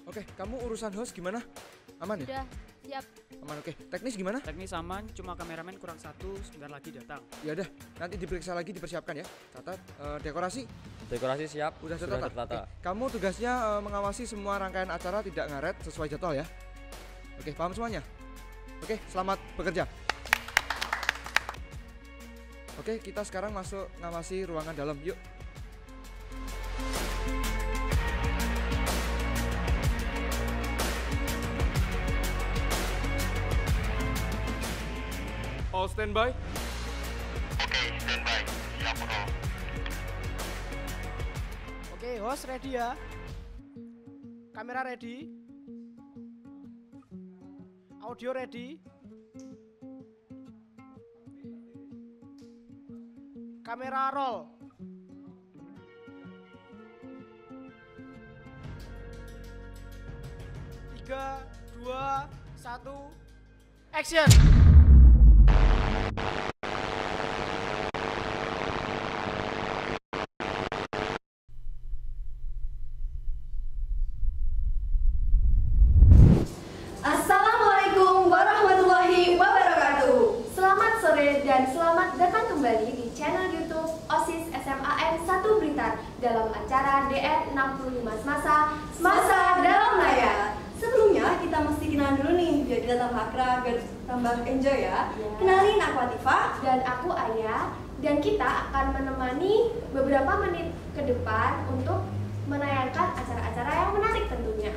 Oke, kamu urusan host gimana? Aman ya? Udah, siap. Aman, oke. Teknis gimana? Teknis aman, cuma kameramen kurang satu, sebentar lagi datang. Ya udah, nanti diperiksa lagi, dipersiapkan ya. Catat. Dekorasi Dekorasi siap. udah Sudah tertata. tertata. Kamu tugasnya mengawasi semua rangkaian acara tidak ngaret sesuai jadwal ya. Oke, paham semuanya? Oke, selamat bekerja. Oke, kita sekarang masuk ngawasi ruangan dalam. Yuk. All standby. Oke, standby. Siap, bro. Oke, host ready ya. Kamera ready. Audio ready. Kamera roll. Tiga, dua, satu, action. Assalamualaikum warahmatullahi wabarakatuh. Selamat sore dan selamat datang kembali di channel YouTube OSIS SMAN 1 Blitar dalam acara DN 65 Semasa dalam Layar. Sebelumnya kita mesti kenalan dulu nih biar kita tambah akrab, biar tambah enjoy ya. Kenalin, aku Atifa Dan aku Ayah, dan kita akan menemani beberapa menit ke depan untuk menayangkan acara-acara yang menarik tentunya.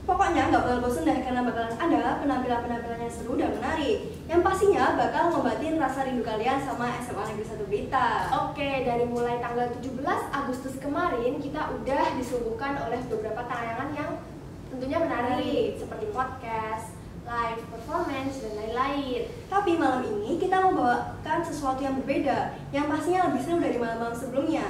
Pokoknya nggak bakal bosen deh karena bakalan ada penampilan-penampilan yang seru dan menarik yang pastinya bakal membatin rasa rindu kalian sama SMA Negeri 1 Blitar. Oke, dari mulai tanggal 17 Agustus kemarin kita udah disuguhkan oleh beberapa tayangan yang tentunya menarik seperti podcast, live performance, dan lain-lain. Tapi malam ini kita mau bawakan sesuatu yang berbeda yang pastinya lebih seru dari malam-malam sebelumnya.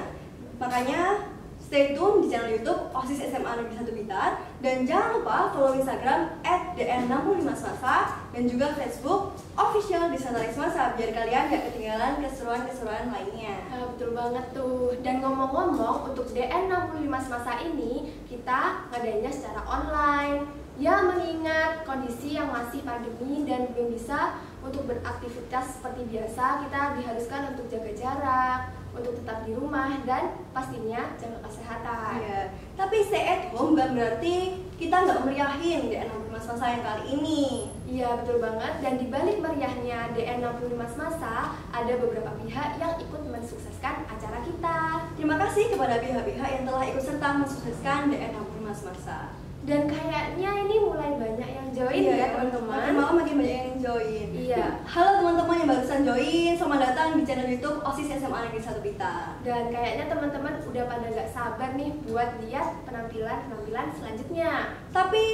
Makanya stay tune di channel YouTube OSIS SMA Negeri 1 Blitar dan jangan lupa follow Instagram @dn65semasa dan juga Facebook official Disnatalis Masa biar kalian gak ketinggalan keseruan-keseruan lainnya. Nah, betul banget tuh. Dan ngomong-ngomong, untuk DN 65 Semasa ini kita ngadainnya secara online. Ya, mengingat kondisi yang masih pandemi dan belum bisa untuk beraktivitas seperti biasa, kita diharuskan untuk jaga jarak, untuk tetap di rumah, dan pastinya jaga kesehatan. Iya, tapi stay at home bukan berarti kita nggak meriahin DN 65 Semasa yang kali ini. Iya, betul banget. Dan di balik meriahnya DN 65 Semasa, ada beberapa pihak yang ikut mensukseskan acara kita. Terima kasih kepada pihak-pihak yang telah ikut serta mensukseskan DN 65 Semasa. Dan kayaknya ini mulai banyak yang join ya teman-teman. Makin malam makin banyak yang join. Iya. Halo teman-teman yang barusan join, selamat datang di channel YouTube OSIS SMA Negeri 1 Blitar. Dan kayaknya teman-teman udah pada gak sabar nih buat lihat penampilan-penampilan selanjutnya. Tapi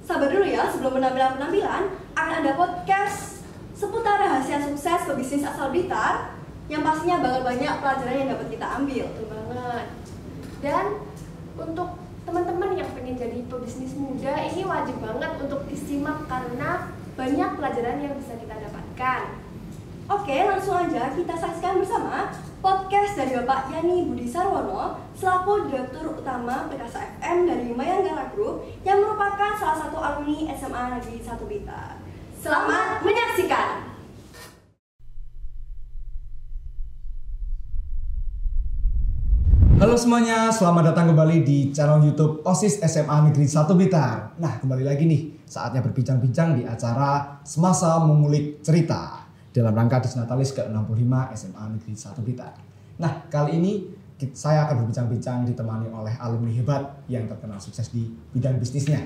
sabar dulu ya, sebelum penampilan-penampilan akan ada podcast seputar rahasia sukses pebisnis asal Blitar yang pastinya bakal banyak pelajaran yang dapat kita ambil. Betul banget. Dan untuk teman-teman yang pengen jadi pebisnis muda, ini wajib banget untuk disimak karena banyak pelajaran yang bisa kita dapatkan. Oke, langsung aja kita saksikan bersama podcast dari Bapak Yani Budi Sarwono selaku Direktur Utama Perkasa FM dari Mayanggara Group yang merupakan salah satu alumni SMA Negeri 1 Blitar. Selamat menyaksikan. Halo semuanya, selamat datang kembali di channel YouTube OSIS SMA Negeri 1 Blitar. Nah, kembali lagi nih, saatnya berbincang-bincang di acara Semasa Mengulik Cerita dalam rangka Disnatalis ke-65 SMA Negeri 1 Blitar. Nah, kali ini saya akan berbincang-bincang ditemani oleh alumni hebat yang terkenal sukses di bidang bisnisnya.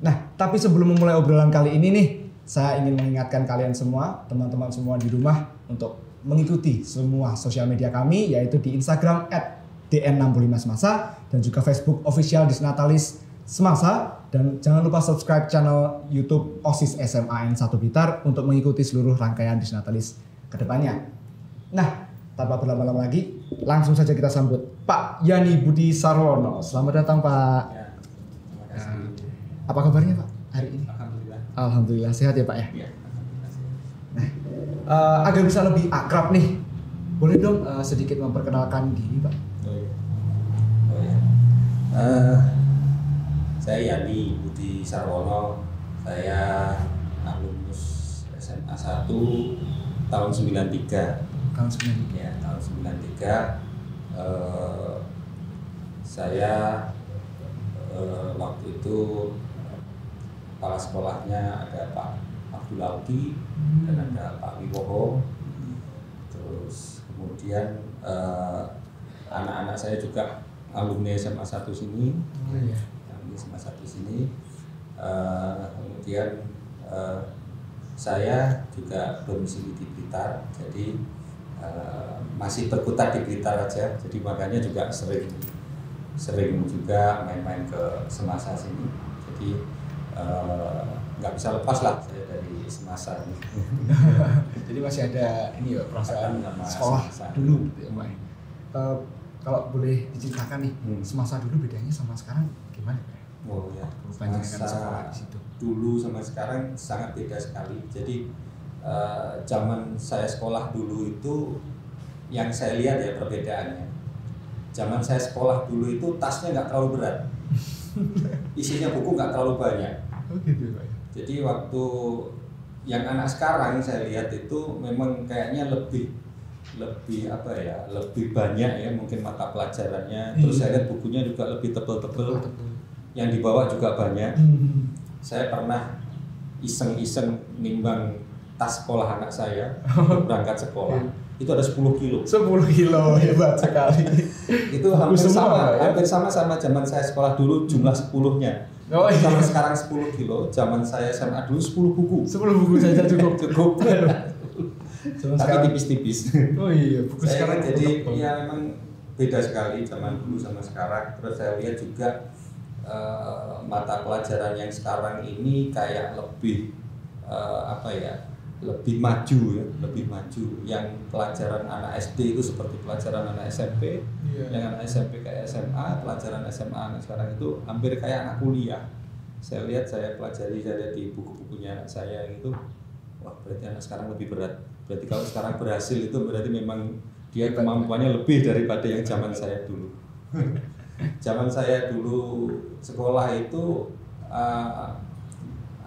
Nah, tapi sebelum memulai obrolan kali ini nih, saya ingin mengingatkan kalian semua, teman-teman semua di rumah untuk mengikuti semua sosial media kami, yaitu di Instagram @DN65 Semasa dan juga Facebook official Disnatalis Semasa, dan jangan lupa subscribe channel YouTube OSIS SMAN 1 Blitar untuk mengikuti seluruh rangkaian Disnatalis kedepannya. Nah, tanpa berlama-lama lagi, langsung saja kita sambut Pak Yani Budi Sarwono. Selamat datang Pak. Ya, terima kasih. Apa kabarnya Pak hari ini? Alhamdulillah. Alhamdulillah sehat ya Pak ya. Iya, alhamdulillah. Nah, agar bisa lebih akrab nih, boleh dong sedikit memperkenalkan diri Pak. Oh iya. Saya Yani Budi Sarwono. Saya alumnus SMA 1 tahun 93. Tahun 93. Ya, tahun 93. Saya waktu itu kepala sekolahnya ada Pak Abdul Lauti dan ada Pak Wibowo. Terus kemudian anak-anak saya juga alumni SMA 1 sini. Alumni SMA 1 sini. Kemudian saya juga domisili di Blitar, jadi masih berkutat di Blitar aja. Jadi makanya juga sering juga main-main ke Semasa sini. Jadi nggak bisa lepas lah saya dari Semasa ini. Jadi masih ada ini ya perasaan Sama sekolah Semasa. dulu gitu ya Pak. Kalau boleh diceritakan nih, semasa dulu bedanya sama sekarang gimana Pak? Oh ya, Panjenengan sekolah di situ. Dulu sama sekarang sangat beda sekali. Jadi zaman saya sekolah dulu itu yang saya lihat ya perbedaannya. Zaman saya sekolah dulu itu tasnya nggak terlalu berat, isinya buku nggak terlalu banyak. Oh gitu Pak. Jadi waktu yang anak sekarang saya lihat itu memang kayaknya lebih apa ya, lebih banyak ya mungkin mata pelajarannya. Terus saya lihat bukunya juga lebih tebel-tebel, yang dibawa juga banyak. Saya pernah iseng-iseng nimbang tas sekolah anak saya berangkat sekolah. Itu ada 10 kilo. 10 kilo, hebat sekali. Itu hampir sama zaman saya sekolah dulu jumlah 10-nya. Oh, iya. Sama sekarang 10 kilo, zaman saya SMA dulu 10 buku. 10 buku saja cukup. Cukup. Zaman Tapi sekarang tipis-tipis. Oh iya, buku Saya sekarang jadi tebel. ya memang beda sekali zaman dulu sama sekarang. Terus saya lihat juga mata pelajaran yang sekarang ini kayak lebih apa ya, lebih maju ya, lebih maju. Yang pelajaran anak SD itu seperti pelajaran anak SMP, yang anak SMP kayak SMA, pelajaran SMA anak sekarang itu hampir kayak anak kuliah. Saya lihat di buku-bukunya anak saya itu, wah berarti anak sekarang lebih berat. Berarti kalau sekarang berhasil itu berarti memang dia kemampuannya lebih daripada yang zaman saya dulu. Zaman saya dulu sekolah itu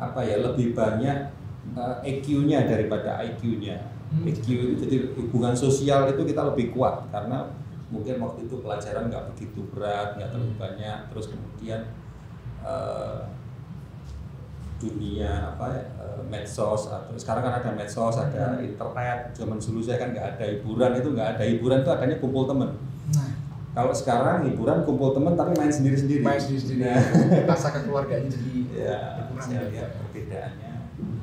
apa ya, lebih banyak EQ-nya daripada IQ-nya. EQ itu jadi hubungan sosial itu kita lebih kuat karena mungkin waktu itu pelajaran nggak begitu berat, nggak terlalu banyak. Terus kemudian dunia apa medsos, atau sekarang kan ada medsos, ada internet. Zaman dulu saya kan nggak ada hiburan, itu adanya kumpul temen. Kalau sekarang hiburan kumpul temen tapi main sendiri-sendiri. Rasa kekeluarganya jadi ya, berkurang. saya lihat perbedaannya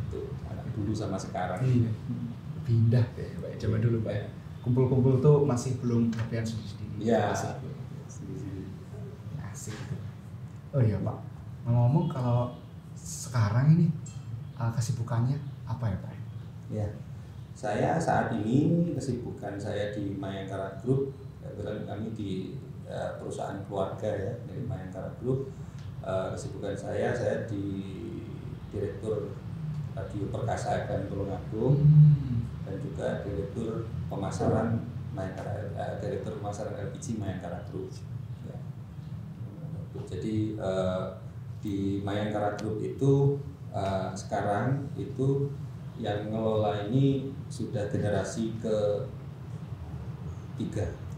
itu anak dulu sama sekarang. Iya. Lebih indah kayak Pak. Zaman dulu Pak. Kumpul-kumpul tuh masih belum kemudian sendiri-sendiri. Iya. Sendiri-sendiri. Asik gitu. Oh iya Pak. Ngomong kalau sekarang ini kesibukannya apa ya Pak? Ya, saya saat ini kesibukan saya di Mayangkara Group. Kebetulan kami di perusahaan keluarga ya dari Mayangkara Group. Kesibukan saya di Direktur Radio Perkasa FM Tulungagung dan juga Direktur Pemasaran Direktur Pemasaran LPG Mayangkara Group. Ya. Jadi di Mayangkara Group itu sekarang itu yang ngelola ini sudah generasi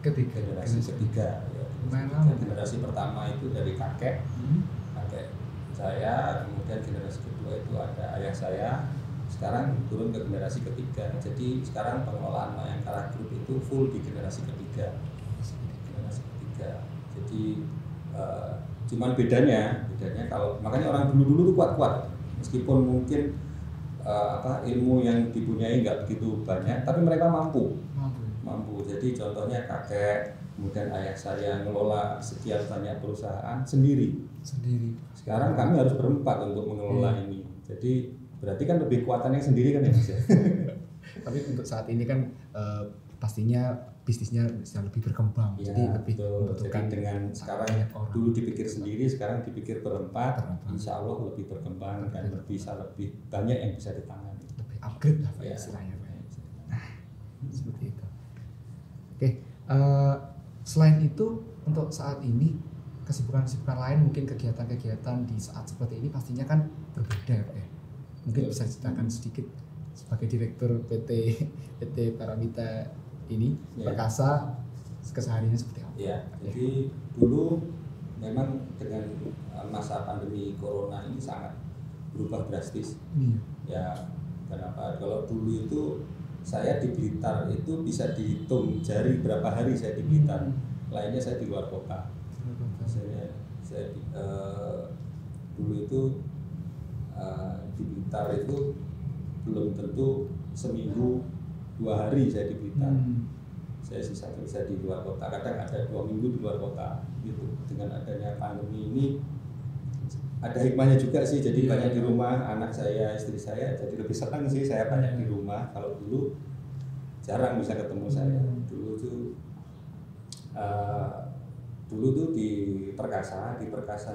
generasi ketiga ya. Generasi pertama itu dari kakek saya, kemudian generasi kedua itu ada ayah saya, sekarang turun ke generasi ketiga. Jadi sekarang pengelolaan Mayangkara Group itu full di generasi ketiga. Jadi cuman bedanya kalau makanya orang dulu tuh kuat-kuat, meskipun mungkin ilmu yang dipunyai nggak begitu banyak, tapi mereka mampu. Jadi contohnya kakek, kemudian ayah saya ngelola sekian banyak perusahaan sendiri. Sekarang kami harus berempat untuk mengelola ini. Jadi berarti kan lebih kuatannya sendiri kan ya Mas ya. Tapi untuk saat ini kan pastinya bisnisnya bisa lebih berkembang. Ya, jadi lebih membutuhkan dengan sekarang dulu dipikir sendiri, sekarang dipikir berempat. Insya Allah lebih berkembang dan bisa lebih banyak yang bisa ditangani. Lebih upgrade lah Pak istilahnya Pak. Nah, seperti itu. Oke, selain itu untuk saat ini kesibukan-kesibukan lain, mungkin kegiatan-kegiatan di saat seperti ini pastinya kan berbeda ya Pak ya. Mungkin bisa ceritakan sedikit sebagai direktur PT Paramita ini Perkasa kesehariannya seperti apa? Ya, jadi dulu memang dengan masa pandemi corona ini sangat berubah drastis. Ya, kenapa? Kalau dulu itu saya di Blitar itu bisa dihitung jari berapa hari saya di Blitar. Lainnya saya di luar kota. Saya dulu itu di Blitar itu belum tentu seminggu 2 hari saya di Blitar. Saya sisa kerja di luar kota, kadang ada 2 minggu di luar kota gitu. Dengan adanya pandemi ini ada hikmahnya juga sih, jadi banyak di rumah, anak saya, istri saya, jadi lebih senang sih saya banyak di rumah. Kalau dulu jarang bisa ketemu saya. Dulu tuh di Perkasa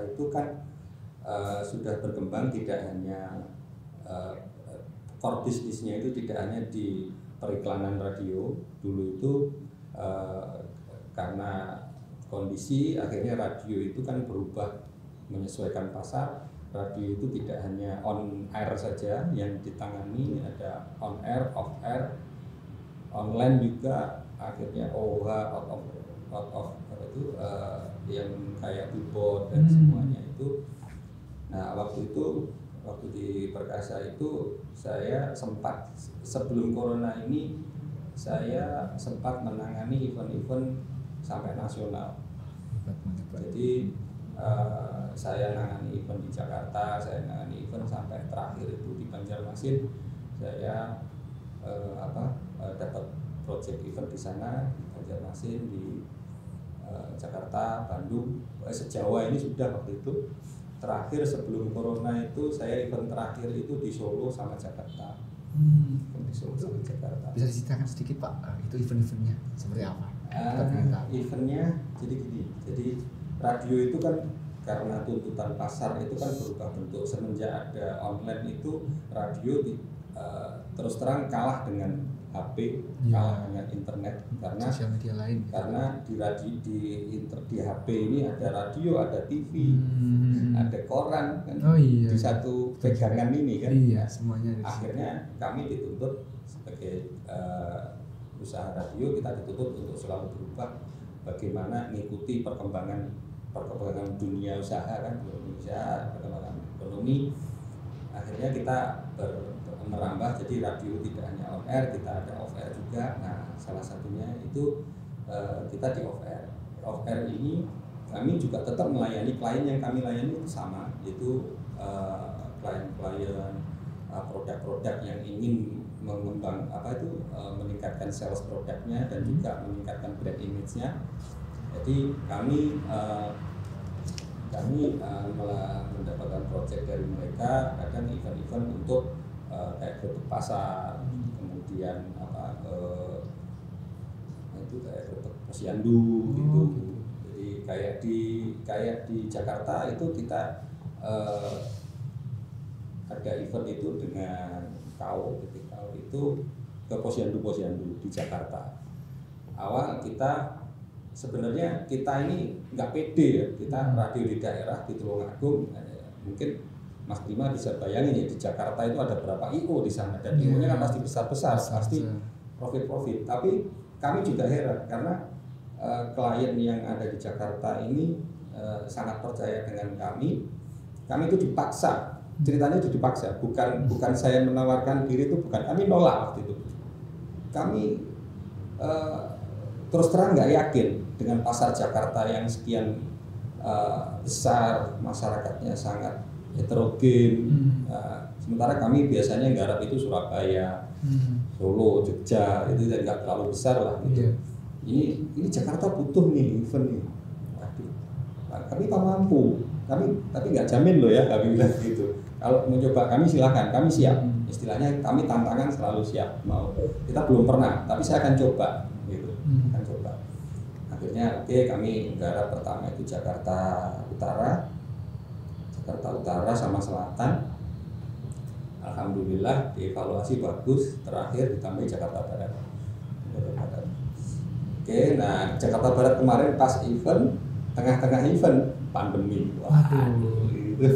itu kan sudah berkembang, tidak hanya core bisnisnya itu tidak hanya di periklanan radio. Dulu itu karena kondisi akhirnya radio itu kan berubah menyesuaikan pasar. Radio itu tidak hanya on air saja yang ditangani, ada on air, off air, online juga, akhirnya OH, out of yang kayak billboard dan semuanya itu. Nah waktu di Perkasa itu saya sempat, sebelum corona ini saya sempat menangani event-event sampai nasional. Jadi saya nangani event di Jakarta, saya nangani event sampai terakhir itu di Banjarmasin. Saya dapat project event di sana, di Banjarmasin, di Jakarta, Bandung, se-Jawa ini sudah waktu itu. Terakhir sebelum corona itu saya event terakhir itu di Solo sama Jakarta. Di Solo sama Jakarta. Bisa diceritakan sedikit Pak, itu event-eventnya seperti apa? Eventnya jadi gini, jadi radio itu kan karena tuntutan pasar itu kan berubah bentuk. Semenjak ada online itu radio terus terang kalah dengan HP, kalah dengan internet karena sosial media lain. Karena di HP ini ada radio, ada TV, ada koran kan, di satu pegangan ini kan. Iya, semuanya. Akhirnya kami dituntut sebagai usaha radio, kita dituntut untuk selalu berubah, bagaimana mengikuti perkembangan dunia usaha kan, Indonesia, perkembangan ekonomi. Akhirnya kita merambah, jadi radio tidak hanya on air, kita ada off air juga. Nah salah satunya itu kita di off air. Off air ini kami juga tetap melayani klien yang kami layani itu sama, yaitu klien-klien produk-produk yang ingin mengembang meningkatkan sales produknya dan juga meningkatkan brand image-nya. Jadi kami mendapatkan project dari mereka, kadang event-event untuk kayak tutup pasar, kemudian itu kayak tutup posyandu gitu. Jadi kayak di Jakarta itu kita ada event itu dengan KAO itu ke posyandu di Jakarta. Awal sebenarnya kita ini nggak pede ya, kita radio di daerah di Tulungagung, mungkin Mas Bima bisa bayangin ya, di Jakarta itu ada berapa IO di sana, dan IO-nya kan pasti besar-besar, pasti profit. Tapi kami juga heran karena klien yang ada di Jakarta ini sangat percaya dengan kami itu dipaksa, ceritanya itu dipaksa, bukan saya menawarkan diri, itu bukan, kami nolak waktu itu. Kami terus terang nggak yakin dengan pasar Jakarta yang sekian besar, masyarakatnya sangat heterogen. Sementara kami biasanya garap itu Surabaya, Solo, Jogja, itu nggak terlalu besar lah gitu. Ini Jakarta butuh nih event nih. Waduh, kami tak mampu, tapi nggak jamin loh ya, kami bilang gitu. Kalau mau coba kami silakan, kami siap. Istilahnya kami tantangan selalu siap. Mau kita belum pernah, tapi saya akan coba gitu. Akan coba. Akhirnya kami garap pertama itu Jakarta Utara sama Selatan. Alhamdulillah dievaluasi bagus, terakhir ditambah Jakarta Barat. Nah Jakarta Barat kemarin pas event, tengah-tengah event pandemi. Waduh, gitu.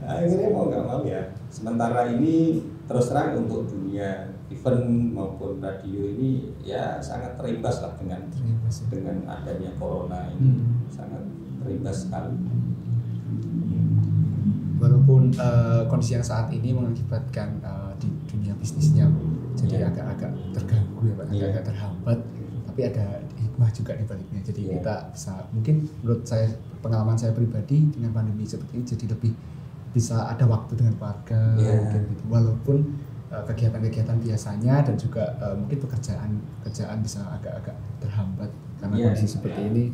Akhirnya mau nggak mau ya. Sementara ini terus terang untuk dunia event maupun radio ini ya sangat terimbas lah dengan adanya corona ini, sangat terimbas sekali. Walaupun kondisi yang saat ini mengakibatkan di dunia bisnisnya jadi agak-agak terganggu ya Pak, agak-agak terhambat, tapi ada hikmah juga di baliknya. Jadi kita bisa, mungkin menurut saya, pengalaman saya pribadi dengan pandemi seperti ini, jadi lebih bisa ada waktu dengan keluarga, mungkin gitu. Walaupun kegiatan-kegiatan biasanya dan juga mungkin pekerjaan bisa agak-agak terhambat karena kondisi seperti ini.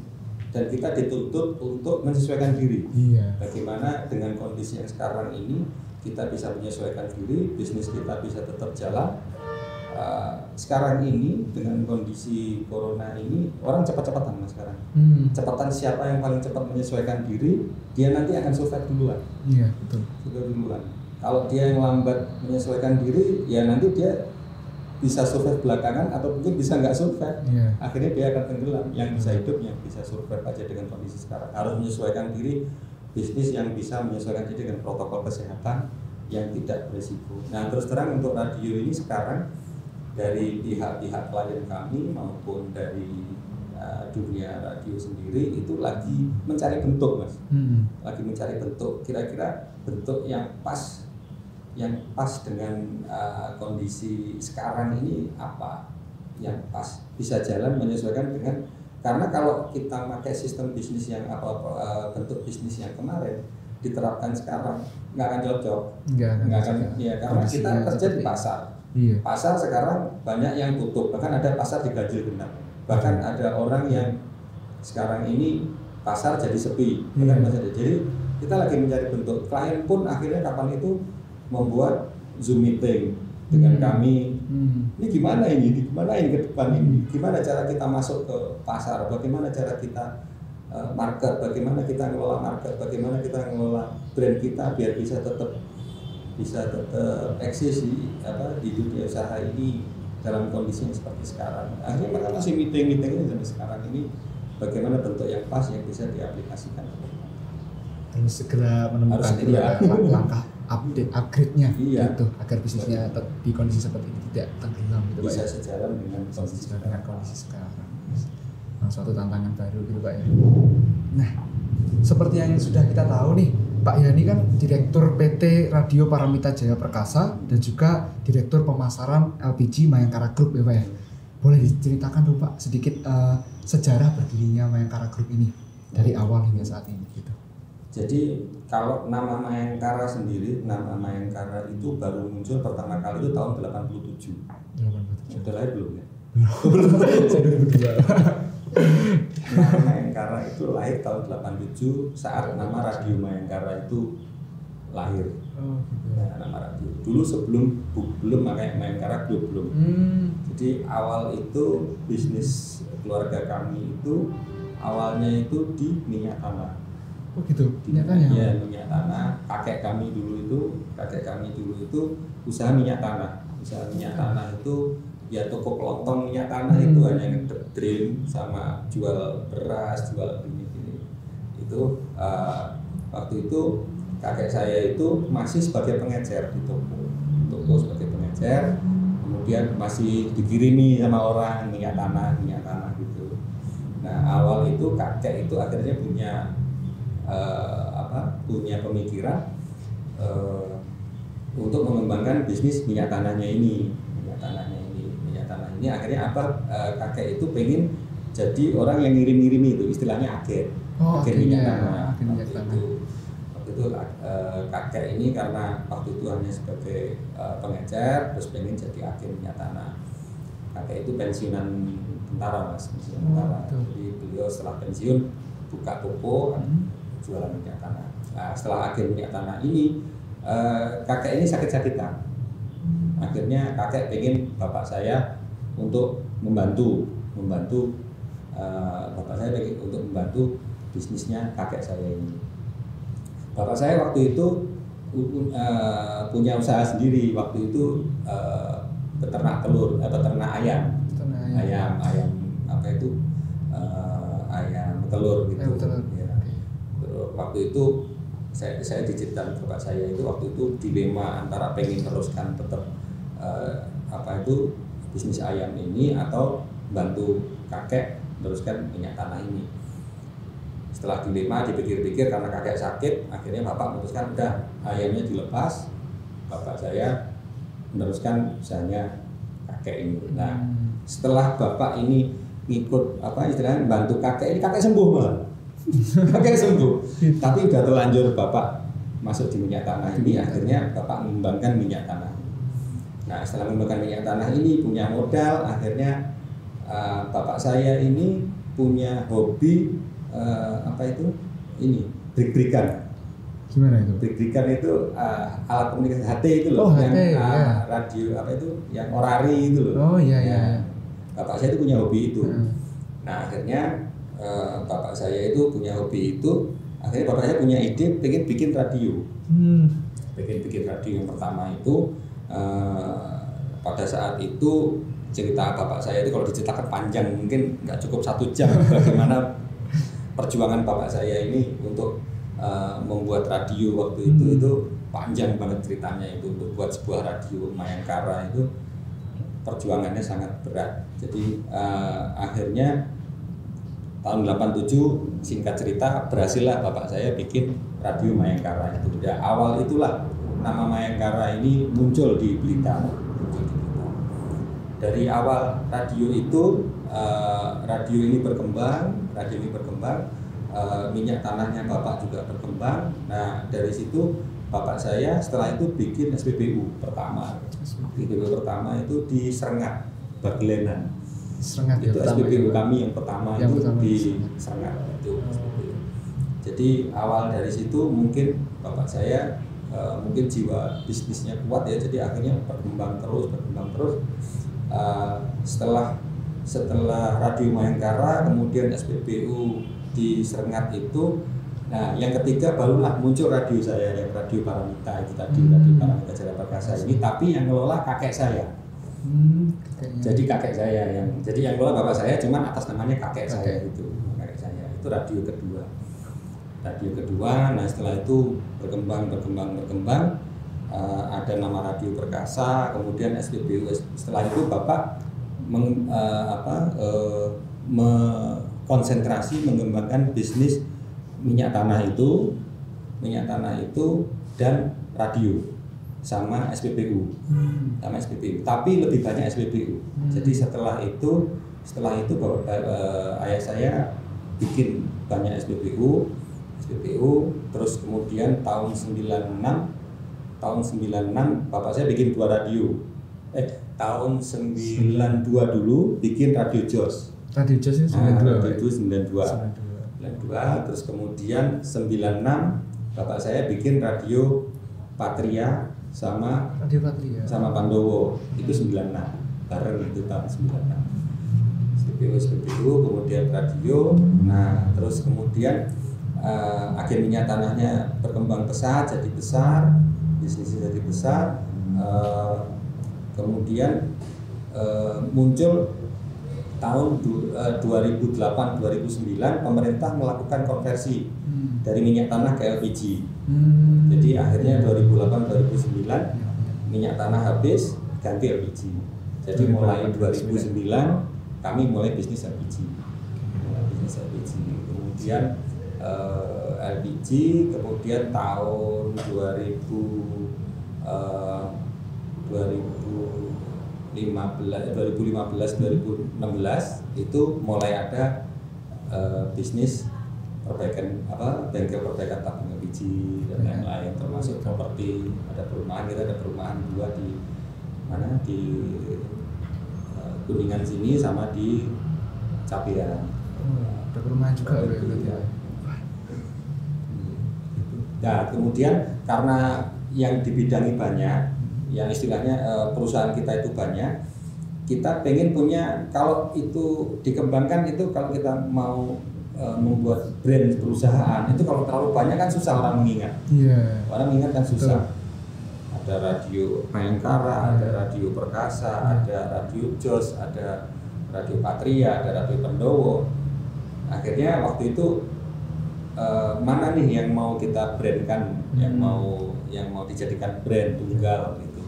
Dan kita dituntut untuk menyesuaikan diri. Iya. Bagaimana dengan kondisi yang sekarang ini kita bisa menyesuaikan diri, bisnis kita bisa tetap jalan. Sekarang ini dengan kondisi corona ini orang cepat-cepatan mas sekarang. Cepatan siapa yang paling cepat menyesuaikan diri, dia nanti akan survive duluan. Iya betul. Survive duluan. Kalau dia yang lambat menyesuaikan diri, ya nanti dia bisa survive belakangan atau mungkin bisa nggak survive. Akhirnya dia akan tenggelam. Yang bisa hidup, yang bisa survive aja dengan kondisi sekarang. Harus menyesuaikan diri, bisnis yang bisa menyesuaikan diri dengan protokol kesehatan yang tidak berisiko. Nah terus terang untuk radio ini sekarang dari pihak-pihak klien kami maupun dari dunia radio sendiri itu lagi mencari bentuk mas, lagi mencari bentuk, kira-kira bentuk yang pas dengan kondisi sekarang ini apa yang pas bisa jalan menyesuaikan dengan, karena kalau kita pakai sistem bisnis yang bentuk bisnis yang kemarin diterapkan sekarang nggak akan cocok, nggak akan ya, karena kita kerja di pasar. Pasar sekarang banyak yang tutup, bahkan ada pasar diganjil genap, bahkan ada orang yang sekarang ini pasar jadi sepi, jadi kita lagi mencari bentuk. Klien pun akhirnya kapan itu membuat Zoom meeting dengan kami. Ini gimana ini ke depan ini, gimana cara kita masuk ke pasar, bagaimana cara kita market, bagaimana kita ngelola market, bagaimana kita ngelola brand kita biar bisa tetap eksis di dunia usaha ini dalam kondisi yang seperti sekarang. Akhirnya mereka masih meeting ini sampai sekarang ini, bagaimana bentuk yang pas yang bisa diaplikasikan. Harus segera menemukan langkah upgrade-nya gitu, agar bisnisnya di kondisi seperti ini tidak tenggelam gitu bisa Pak. Sejalan dengan kondisi sekarang. Suatu tantangan baru gitu Pak ya. Nah, seperti yang sudah kita tahu nih, Pak Yani kan Direktur PT Radio Paramita Jaya Perkasa dan juga Direktur Pemasaran LPG Mayangkara Group ya Pak ya. Boleh diceritakan dong Pak sedikit sejarah berdirinya Mayangkara Group ini dari awal hingga saat ini gitu. Jadi kalau nama Mayangkara sendiri, nama Mayangkara itu baru muncul pertama kali itu tahun 87. Sudah lahir belum ya? Belum. Saya 2002. Nama Mayangkara itu lahir tahun 87 saat nama Radio Mayangkara itu lahir. Nama radio. Dulu belum makanya Mayangkara belum. Jadi awal itu bisnis keluarga kami itu awalnya itu di minyak tanah. Oh gitu. Minyak tanah. Ya, minyak tanah. Kakek kami dulu itu usaha minyak tanah. Usaha minyak tanah itu ya toko kelontong minyak tanah itu hanya ngedrip sama jual beras, jual ini. Itu waktu itu kakek saya itu masih sebagai pengecer di toko sebagai pengecer, kemudian masih dikirimi sama orang minyak tanah gitu. Nah awal itu kakek itu akhirnya punya pemikiran untuk mengembangkan bisnis minyak tanahnya ini. Akhirnya kakek itu pengen jadi orang yang ngirim-ngirim itu, istilahnya agen. Agen minyak tanah. Waktu itu kakek ini karena waktu itu hanya sebagai pengecer, terus pengen jadi agen minyak tanah. Kakek itu pensiunan tentara mas, Jadi beliau setelah pensiun buka toko jualan minyak tanah. Nah, setelah agen minyak tanah ini kakek ini sakit-sakitan. Akhirnya kakek pengen bapak saya untuk membantu bapak saya untuk membantu bisnisnya kakek saya ini. Bapak saya waktu itu punya usaha sendiri, waktu itu peternak telur, peternak ayam ayam telur gitu. Ya. waktu itu saya diceritakan bapak saya itu waktu itu dilema antara pengen teruskan tetap bisnis ayam ini atau bantu kakek teruskan minyak tanah ini. Setelah dilema dipikir-pikir karena kakek sakit, akhirnya bapak memutuskan udah ayamnya dilepas, bapak saya meneruskan usahanya kakek ini. Nah, setelah bapak ini ngikut istilahnya bantu kakek ini, kakek sembuh malah. Kakek sembuh. Tapi udah terlanjur bapak masuk di minyak tanah ini, akhirnya bapak mengembangkan minyak tanah. Nah, setelah mengembangkan minyak tanah ini punya modal, akhirnya bapak saya ini punya hobi brik-brikan. Gimana itu? Brik-brikan itu alat komunikasi HT itu loh, yang radio yang orari itu loh. Oh iya. Bapak saya itu punya hobi itu. Nah, akhirnya bapak saya itu punya hobi itu, akhirnya bapak saya punya ide pengen bikin radio. Pengen bikin radio yang pertama itu pada saat itu cerita bapak saya itu kalau diceritakan panjang mungkin nggak cukup 1 jam bagaimana perjuangan bapak saya ini untuk membuat radio waktu itu panjang banget ceritanya. Itu untuk buat sebuah radio Mayangkara itu perjuangannya sangat berat. Jadi akhirnya tahun 87 singkat cerita berhasillah bapak saya bikin radio Mayangkara itu. Ya, awal itulah nama Mayangkara ini muncul di Blitar. Dari awal radio itu radio ini berkembang, minyak tanahnya bapak juga berkembang. Nah, dari situ bapak saya setelah itu bikin SPBU pertama. SPBU pertama itu di Serengat, Bagelenan. Serengat itu ya, SPBU itu. kami yang pertama yang itu pertama di Serengat itu SPBU. Jadi awal dari situ mungkin bapak saya mungkin jiwa bisnisnya kuat ya, jadi akhirnya berkembang terus. Setelah Radio Mayangkara, kemudian SPBU di Serengat itu, nah yang ketiga barulah muncul radio saya, yang Radio Paramita itu tadi, Radio Paramita Jaya Perkasa ini, tapi yang ngelola kakek saya. Jadi kakek saya yang ngelola bapak saya, cuman atas namanya kakek saya itu radio kedua. Nah, setelah itu berkembang. Ada nama Radio Perkasa, kemudian SPBU. Setelah itu bapak konsentrasi mengembangkan bisnis minyak tanah itu dan radio sama SPBU. Tapi lebih banyak SPBU. Jadi setelah itu ayah saya bikin banyak SPBU, terus kemudian tahun 96 bapak saya bikin 2 radio. Tahun 92 dulu bikin Radio Jos. Radio Jos itu 92. Radio 92. Terus kemudian 96 bapak saya bikin Radio Patria sama Pandowo. Itu 96. Bareng itu tahun 96. SPBU kemudian radio. Nah, terus kemudian agen minyak tanahnya berkembang pesat, jadi besar, bisnisnya jadi besar. Kemudian muncul tahun 2008-2009 pemerintah melakukan konversi dari minyak tanah ke LPG. Jadi akhirnya 2008-2009 minyak tanah habis, ganti LPG. Jadi mulai 2009 kami mulai bisnis LPG. Kemudian LPG, kemudian tahun 2015-2016 itu mulai ada bisnis bengkel perbaikan tabung LPG dan lain-lain, termasuk properti. Ada perumahan, kita ada perumahan 2 di mana, di Kuningan sini sama di Capiran. Ada perumahan juga ya. Nah, kemudian karena yang dibidangi banyak, yang istilahnya perusahaan kita itu banyak, kita pengen punya, kalau itu dikembangkan itu, kalau kita mau membuat brand perusahaan itu kalau terlalu banyak kan susah orang mengingat. Orang mengingat kan susah. Ada Radio Mayangkara, ada Radio Perkasa, ada Radio Jos, ada Radio Patria, ada Radio Pandowo. Akhirnya waktu itu mana nih yang mau kita brandkan, yang mau dijadikan brand tunggal gitu.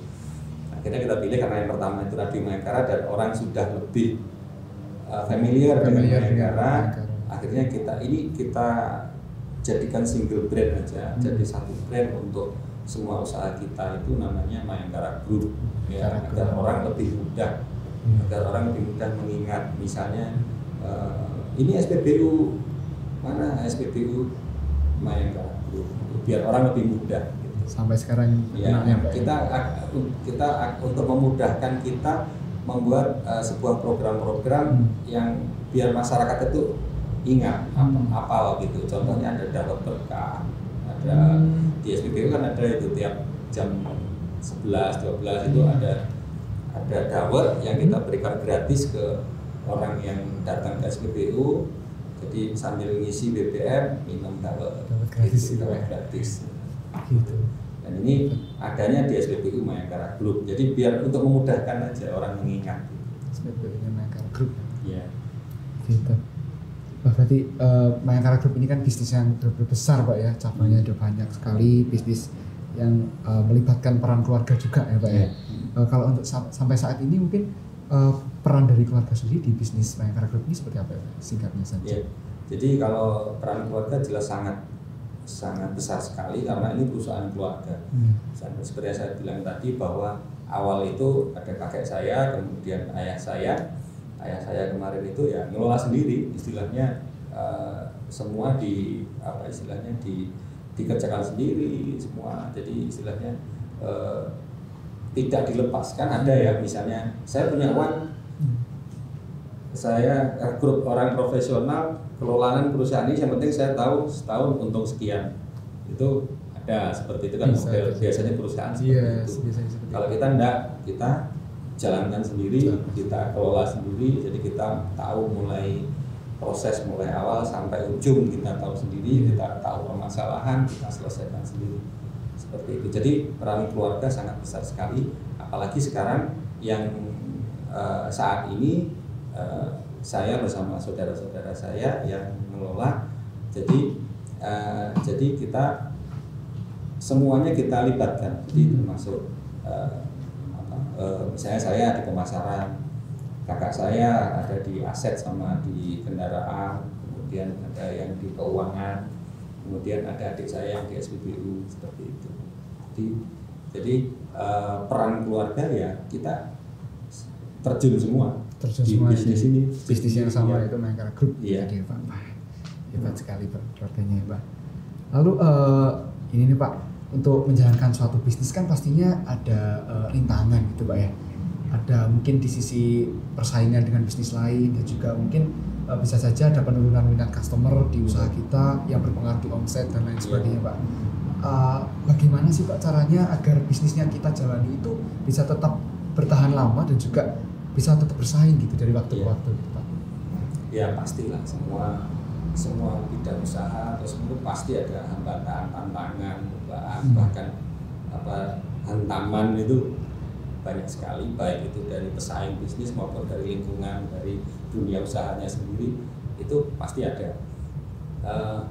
Akhirnya kita pilih karena yang pertama itu Radio Mayangkara dan orang sudah lebih familiar dengan Mayangkara. Akhirnya kita jadikan single brand aja, jadi satu brand untuk semua usaha kita itu namanya Mayangkara Group ya, agar orang lebih mudah mengingat. Misalnya ini SPBU mana, SPBU Mayangkara Group, biar orang lebih mudah gitu. Sampai sekarang ya, kita untuk memudahkan kita membuat sebuah program-program yang biar masyarakat itu ingat, apal gitu. Contohnya ada dawet berkah, ada di SPBU kan ada itu tiap jam 11-12 itu ada dawet yang kita berikan gratis ke orang yang datang ke SPBU. Jadi sambil ngisi BBM minum dawet gratis, gratis. Gitu. Dan ini adanya di SPBU Mayangkara Group. Jadi biar untuk memudahkan aja orang mengingat. SPBU Mayangkara Group. Iya. Gitu. Berarti Mayangkara Group ini kan bisnis yang benar-benar besar Pak ya, cabangnya ada banyak sekali, bisnis yang melibatkan peran keluarga juga ya Pak ya. Kalau untuk sampai saat ini mungkin peran dari keluarga sendiri di bisnis Mayangkara Group ini seperti apa ya Pak? Singkatnya saja. Ya. Jadi kalau peran keluarga jelas sangat besar sekali karena ini perusahaan keluarga. Seperti yang saya bilang tadi bahwa awal itu ada kakek saya, kemudian ayah saya kemarin itu ya ngelola sendiri, istilahnya semua dikerjakan sendiri semua. Jadi istilahnya tidak dilepaskan. Ada ya misalnya saya punya uang, saya grup orang profesional kelolaan perusahaan ini, yang penting saya tahu setahun untung sekian, itu ada seperti itu kan model biasanya perusahaan seperti itu. Kalau kita enggak, kita jalankan sendiri, kita kelola sendiri, jadi kita tahu mulai proses mulai awal sampai ujung, kita tahu sendiri, kita tahu permasalahan, kita selesaikan sendiri seperti itu. Jadi peran keluarga sangat besar sekali, apalagi sekarang yang saat ini saya bersama saudara-saudara saya yang mengelola. Jadi kita semuanya kita libatkan, jadi termasuk misalnya saya di pemasaran, kakak saya ada di aset sama di kendaraan, kemudian ada yang di keuangan, kemudian ada adik saya yang di SPBU, seperti itu. Jadi peran keluarga ya kita terjun semua di bisnis ini. Bisnis yang sama itu Mayangkara Group. Iya. Jadi Pak, hebat sekali Pak keluarganya Pak. Lalu ini nih Pak, untuk menjalankan suatu bisnis kan pastinya ada rintangan gitu Pak ya. Ada mungkin di sisi persaingan dengan bisnis lain, dan juga mungkin bisa saja ada penurunan minat customer di usaha kita yang berpengaruh di omset dan lain sebagainya Pak. Bagaimana sih Pak caranya agar bisnisnya kita jalani itu bisa tetap bertahan lama dan juga bisa tetap bersaing gitu dari waktu ke waktu gitu Pak? Ya pastilah, semua bidang usaha atau semua pasti ada hambatan, tantangan, bahkan hantaman itu banyak sekali, baik itu dari pesaing bisnis maupun dari lingkungan, dari dunia usahanya sendiri, itu pasti ada.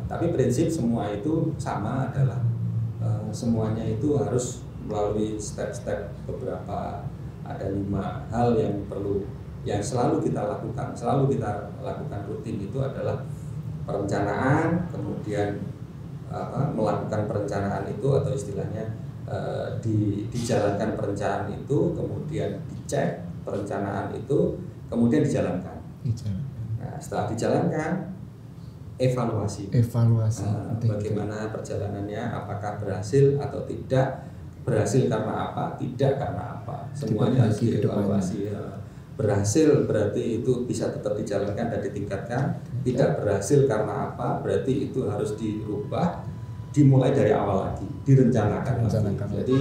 Tapi prinsip semua itu sama, adalah semuanya itu harus melalui step-step beberapa, ada 5 hal yang selalu kita lakukan rutin. Itu adalah perencanaan, kemudian melakukan perencanaan itu, atau istilahnya dijalankan perencanaan itu, kemudian dicek perencanaan itu, kemudian dijalankan. Nah, setelah dijalankan, evaluasi. Bagaimana perjalanannya, apakah berhasil atau tidak, berhasil karena apa, tidak karena apa, semuanya harus dievaluasi. Berhasil berarti itu bisa tetap dijalankan dan ditingkatkan, tidak berhasil karena apa, berarti itu harus dirubah, dimulai dari awal lagi, direncanakan lagi. Jadi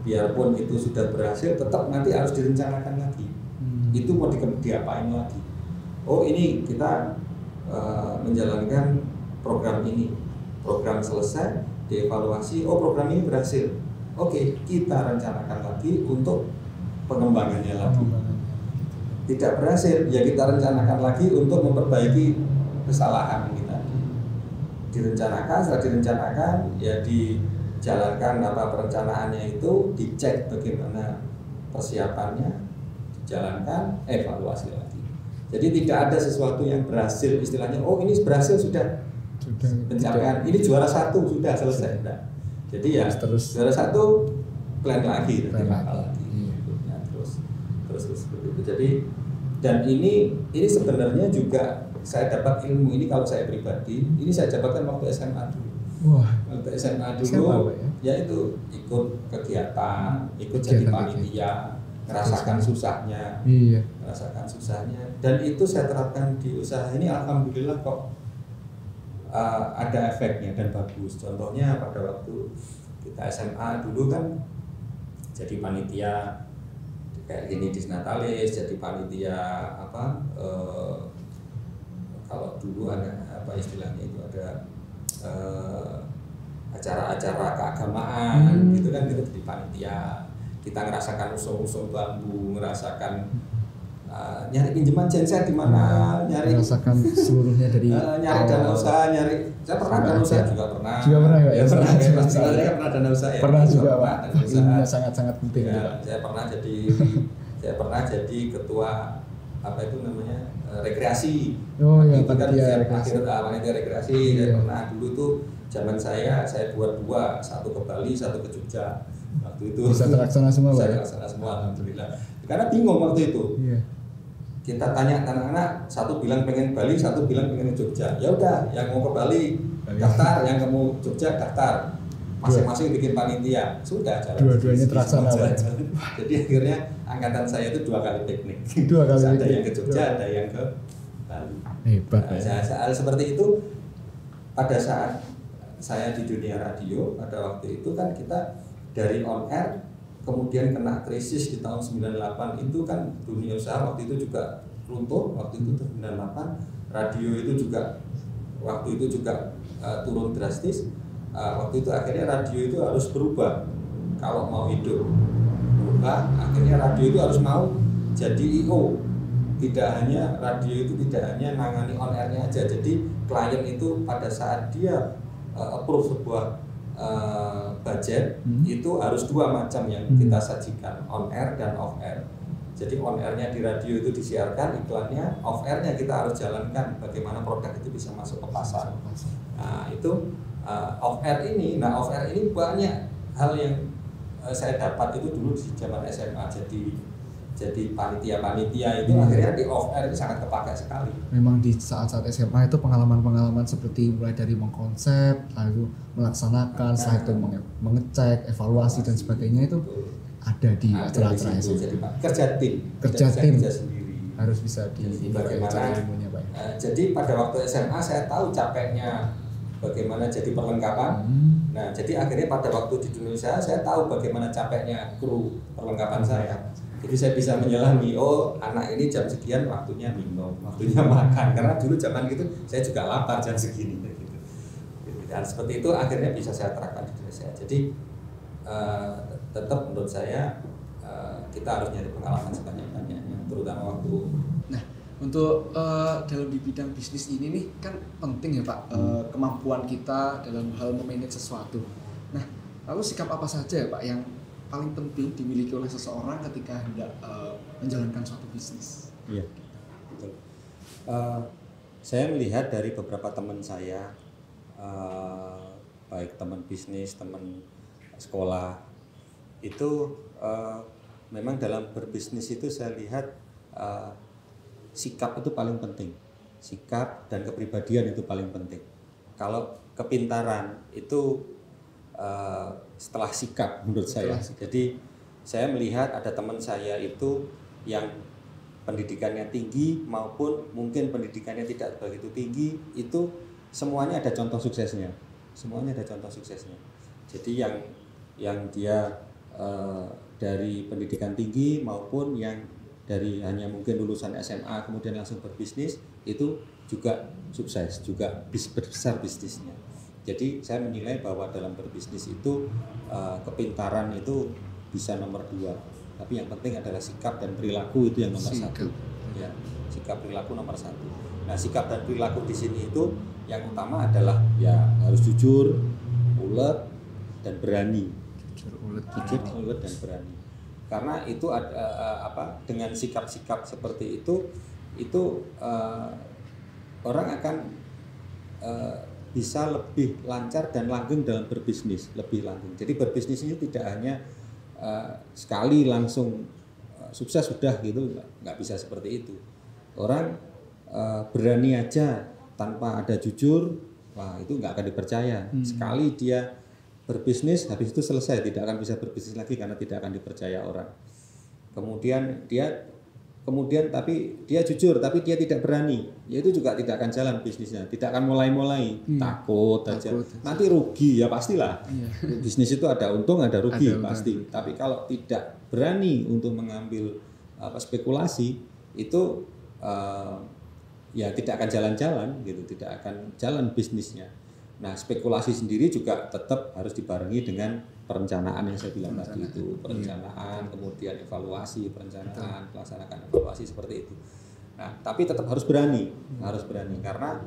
biarpun itu sudah berhasil, tetap nanti harus direncanakan lagi. Itu mau diapain lagi? Oh, ini kita menjalankan program ini, program selesai, dievaluasi, oh program ini berhasil, oke, kita rencanakan lagi untuk pengembangannya lagi. Tidak berhasil, ya kita rencanakan lagi untuk memperbaiki kesalahan kita. direncanakan, setelah direncanakan ya dijalankan perencanaannya itu, dicek bagaimana persiapannya, dijalankan, evaluasi lagi. Jadi tidak ada sesuatu yang berhasil istilahnya, oh ini berhasil sudah pencapaian, ini juara 1 sudah selesai. Nah, jadi ya terus juara 1 plan lagi, terus seperti itu. Jadi dan ini sebenarnya juga saya dapat ilmu ini kalau saya pribadi, ini saya dapatkan waktu SMA dulu. Waktu SMA dulu ya itu ikut kegiatan, ikut jadi panitia, merasakan susahnya, merasakan susahnya, dan itu saya terapkan di usaha ini. Alhamdulillah kok ada efeknya dan bagus. Contohnya pada waktu kita SMA dulu kan jadi panitia kayak gini di Natalis, jadi panitia kalau dulu ada istilahnya itu ada acara-acara keagamaan gitu kan, kita jadi panitia, kita ngerasakan usung-usung bambu, ngerasakan nyari pinjaman genset di mana, nyari merasakan seluruhnya dari nyari dana usaha, saya pernah dana usaha juga pernah ya, saya pernah dana usaha ya, pernah juga Pak, ini sangat penting ya, saya pernah jadi ketua rekreasi. Itu kan panitia rekreasi. Saya pernah dulu tuh zaman saya buat 2, satu ke Bali, satu ke Jogja. Waktu itu bisa terlaksana semua, Pak. Terlaksana semua, alhamdulillah. Karena bingung waktu itu. Kita tanya anak-anak, satu bilang pengen Bali, satu bilang pengen Jogja. Ya udah, yang mau ke Bali daftar, yang mau Jogja daftar. Masing-masing bikin panitia, sudah jalan. Dua-duanya terlaksana. Jadi akhirnya angkatan saya itu 2 kali piknik. Ada yang ke Jogja, ada yang ke Bali. Hebat. Saat seperti itu, pada saat saya di dunia radio, pada waktu itu kan kita dari on air, kemudian kena krisis di tahun 98 itu kan dunia usaha waktu itu juga runtuh. Waktu itu 98 radio itu juga waktu itu juga turun drastis. Waktu itu akhirnya radio itu harus berubah kalau mau hidup. Akhirnya radio itu harus mau jadi I.O. Radio itu tidak hanya nangani on airnya aja. Jadi klien itu pada saat dia approve sebuah budget itu harus 2 macam yang kita sajikan, on air dan off air. Jadi on airnya di radio itu disiarkan iklannya, off airnya kita harus jalankan bagaimana produk itu bisa masuk ke pasar. Nah itu off air ini banyak hal yang saya dapat itu dulu di zaman SMA. Jadi panitia itu akhirnya di off air itu sangat kepakai sekali. Memang di saat-saat SMA itu pengalaman-pengalaman seperti mulai dari mengkonsep, lalu melaksanakan, setelah itu mengecek, evaluasi dan sebagainya itu ada di acara-acara SMA. Jadi kerja tim sendiri. Harus bisa bagaimana ilmunya Pak. Jadi pada waktu SMA saya tahu capeknya bagaimana jadi perlengkapan. Nah, jadi akhirnya pada waktu di Indonesia saya tahu bagaimana capeknya kru perlengkapan saya. Jadi saya bisa menyelami, oh anak ini jam sekian waktunya minum, waktunya makan. Karena dulu zaman gitu saya juga lapar jam segini gitu. Dan seperti itu akhirnya bisa saya terapkan di diri saya. Jadi tetap menurut saya kita harus nyari pengalaman sebanyak-banyaknya, terutama waktu. Nah, untuk dalam di bidang bisnis ini nih kan penting ya Pak, kemampuan kita dalam hal memanage sesuatu. Nah, lalu sikap apa saja ya Pak yang paling penting dimiliki oleh seseorang ketika hendak menjalankan suatu bisnis? Iya, betul. Saya melihat dari beberapa teman saya, baik teman bisnis, teman sekolah, itu memang dalam berbisnis itu saya lihat sikap itu paling penting. Sikap dan kepribadian itu paling penting. Kalau kepintaran itu setelah sikap menurut saya. Jadi saya melihat ada teman saya itu yang pendidikannya tinggi maupun mungkin pendidikannya tidak begitu tinggi, itu semuanya ada contoh suksesnya. Jadi yang dia dari pendidikan tinggi maupun yang dari hanya mungkin lulusan SMA kemudian langsung berbisnis itu juga sukses, juga besar bisnisnya. Jadi saya menilai bahwa dalam berbisnis itu kepintaran itu bisa nomor 2, tapi yang penting adalah sikap dan perilaku itu yang nomor 1. Ya, sikap perilaku nomor 1. Nah, sikap dan perilaku di sini itu yang utama adalah ya harus jujur, ulet, dan berani. Jujur, ulet, Dan berani. Karena itu dengan sikap-sikap seperti itu orang akan bisa lebih lancar dan langgeng dalam berbisnis, lebih langgeng. Jadi berbisnis ini tidak hanya sekali langsung sukses sudah gitu, nggak bisa seperti itu. Orang berani aja tanpa ada jujur, wah itu nggak akan dipercaya. Sekali dia berbisnis, habis itu selesai, tidak akan bisa berbisnis lagi karena tidak akan dipercaya orang. Kemudian tapi dia jujur, tapi dia tidak berani, ya itu juga tidak akan jalan bisnisnya, tidak akan mulai takut aja. Nanti rugi ya pastilah. Bisnis itu ada untung ada rugi pasti. Tapi kalau tidak berani untuk mengambil spekulasi itu ya tidak akan jalan-jalan gitu, tidak akan jalan bisnisnya. Nah, spekulasi sendiri juga tetap harus dibarengi dengan perencanaan yang saya bilang tadi itu, perencanaan, kemudian evaluasi, perencanaan, melaksanakan evaluasi seperti itu. Nah, tapi tetap harus berani karena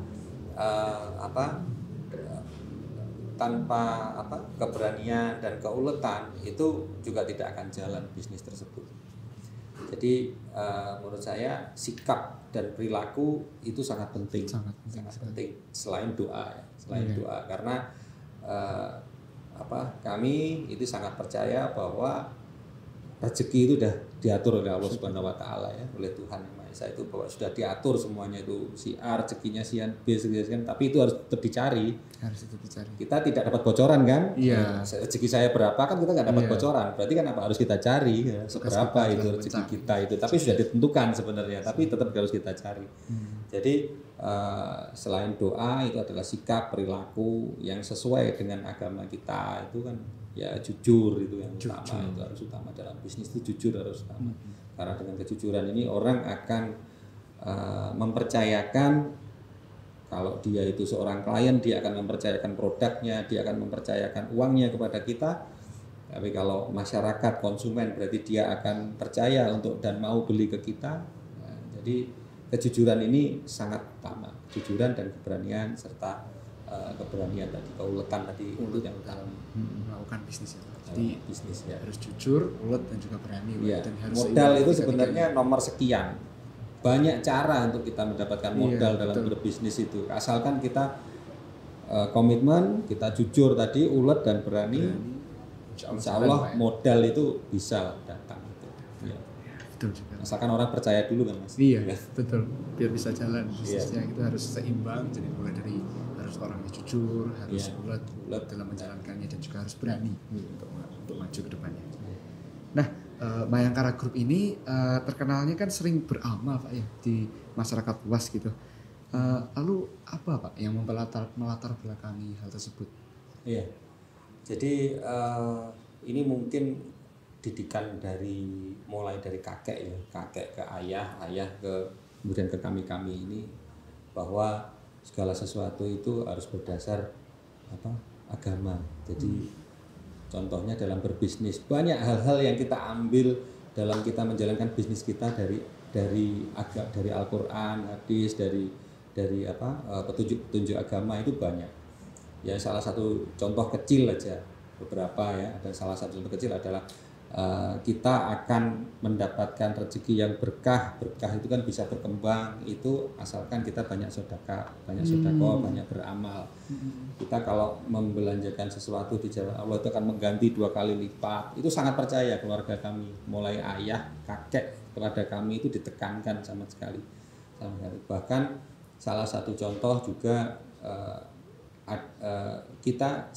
tanpa keberanian dan keuletan itu juga tidak akan jalan bisnis tersebut. Jadi menurut saya sikap dan perilaku itu sangat penting, sangat penting selain doa ya. Doa karena kami itu sangat percaya bahwa rezeki itu sudah diatur oleh Allah Subhanahu wa taala ya, oleh Tuhan Yang Maha Esa itu, bahwa sudah diatur semuanya itu, si A rezekinya si B sekian, tapi itu harus tetap dicari. Kita tidak dapat bocoran kan? Iya. Rezeki saya berapa kan kita nggak dapat bocoran. Berarti kan apa harus kita cari ya, seberapa itu rezeki kita itu. Tapi sudah ditentukan sebenarnya, tapi tetap harus kita cari. Jadi selain doa itu adalah sikap perilaku yang sesuai dengan agama kita itu kan ya jujur itu yang utama, itu harus utama dalam bisnis itu, jujur harus utama. Karena dengan kejujuran ini orang akan mempercayakan kalau dia itu seorang klien, dia akan mempercayakan produknya, dia akan mempercayakan uangnya kepada kita. Tapi kalau masyarakat konsumen berarti dia akan percaya untuk dan mau beli ke kita. Nah, jadi kejujuran ini sangat utama, kejujuran dan keberanian serta keberanian tadi, keuletan tadi itu yang utama melakukan bisnis ya. Jadi bisnis ya harus jujur, ulet dan juga berani. Ya. Dan harus modal itu sebenarnya nomor sekian. Banyak cara untuk kita mendapatkan modal dalam berbisnis itu. Asalkan kita komitmen, kita jujur tadi, ulet dan berani. Insya Allah modal itu bisa datang. Ya. Betul juga. Asalkan orang percaya dulu kan Mas. Iya, betul. Biar bisa jalan bisnisnya kita harus seimbang. Jadi mulai dari harus orangnya jujur, harus ulet dalam menjalankannya dan juga harus berani untuk maju ke depannya. Nah, Mayangkara Group ini terkenalnya kan sering beramal Pak ya di masyarakat luas gitu. Lalu apa Pak yang melatar belakangi hal tersebut? Iya. Jadi ini mungkin didikan mulai dari kakek ya, kakek ke ayah ke kemudian ke kami ini, bahwa segala sesuatu itu harus berdasar agama. Jadi contohnya dalam berbisnis banyak hal-hal yang kita ambil dalam kita menjalankan bisnis kita dari Al-Qur'an, hadis, dari petunjuk agama itu banyak. Ya salah satu contoh kecil aja beberapa ya, ada salah satu contoh kecil adalah kita akan mendapatkan rezeki yang berkah itu kan bisa berkembang itu asalkan kita banyak sedekah, banyak beramal. Kita kalau membelanjakan sesuatu di jalan Allah itu akan mengganti 2 kali lipat. Itu sangat percaya keluarga kami, mulai ayah, kakek kepada kami itu ditekankan sama sekali. Bahkan salah satu contoh juga kita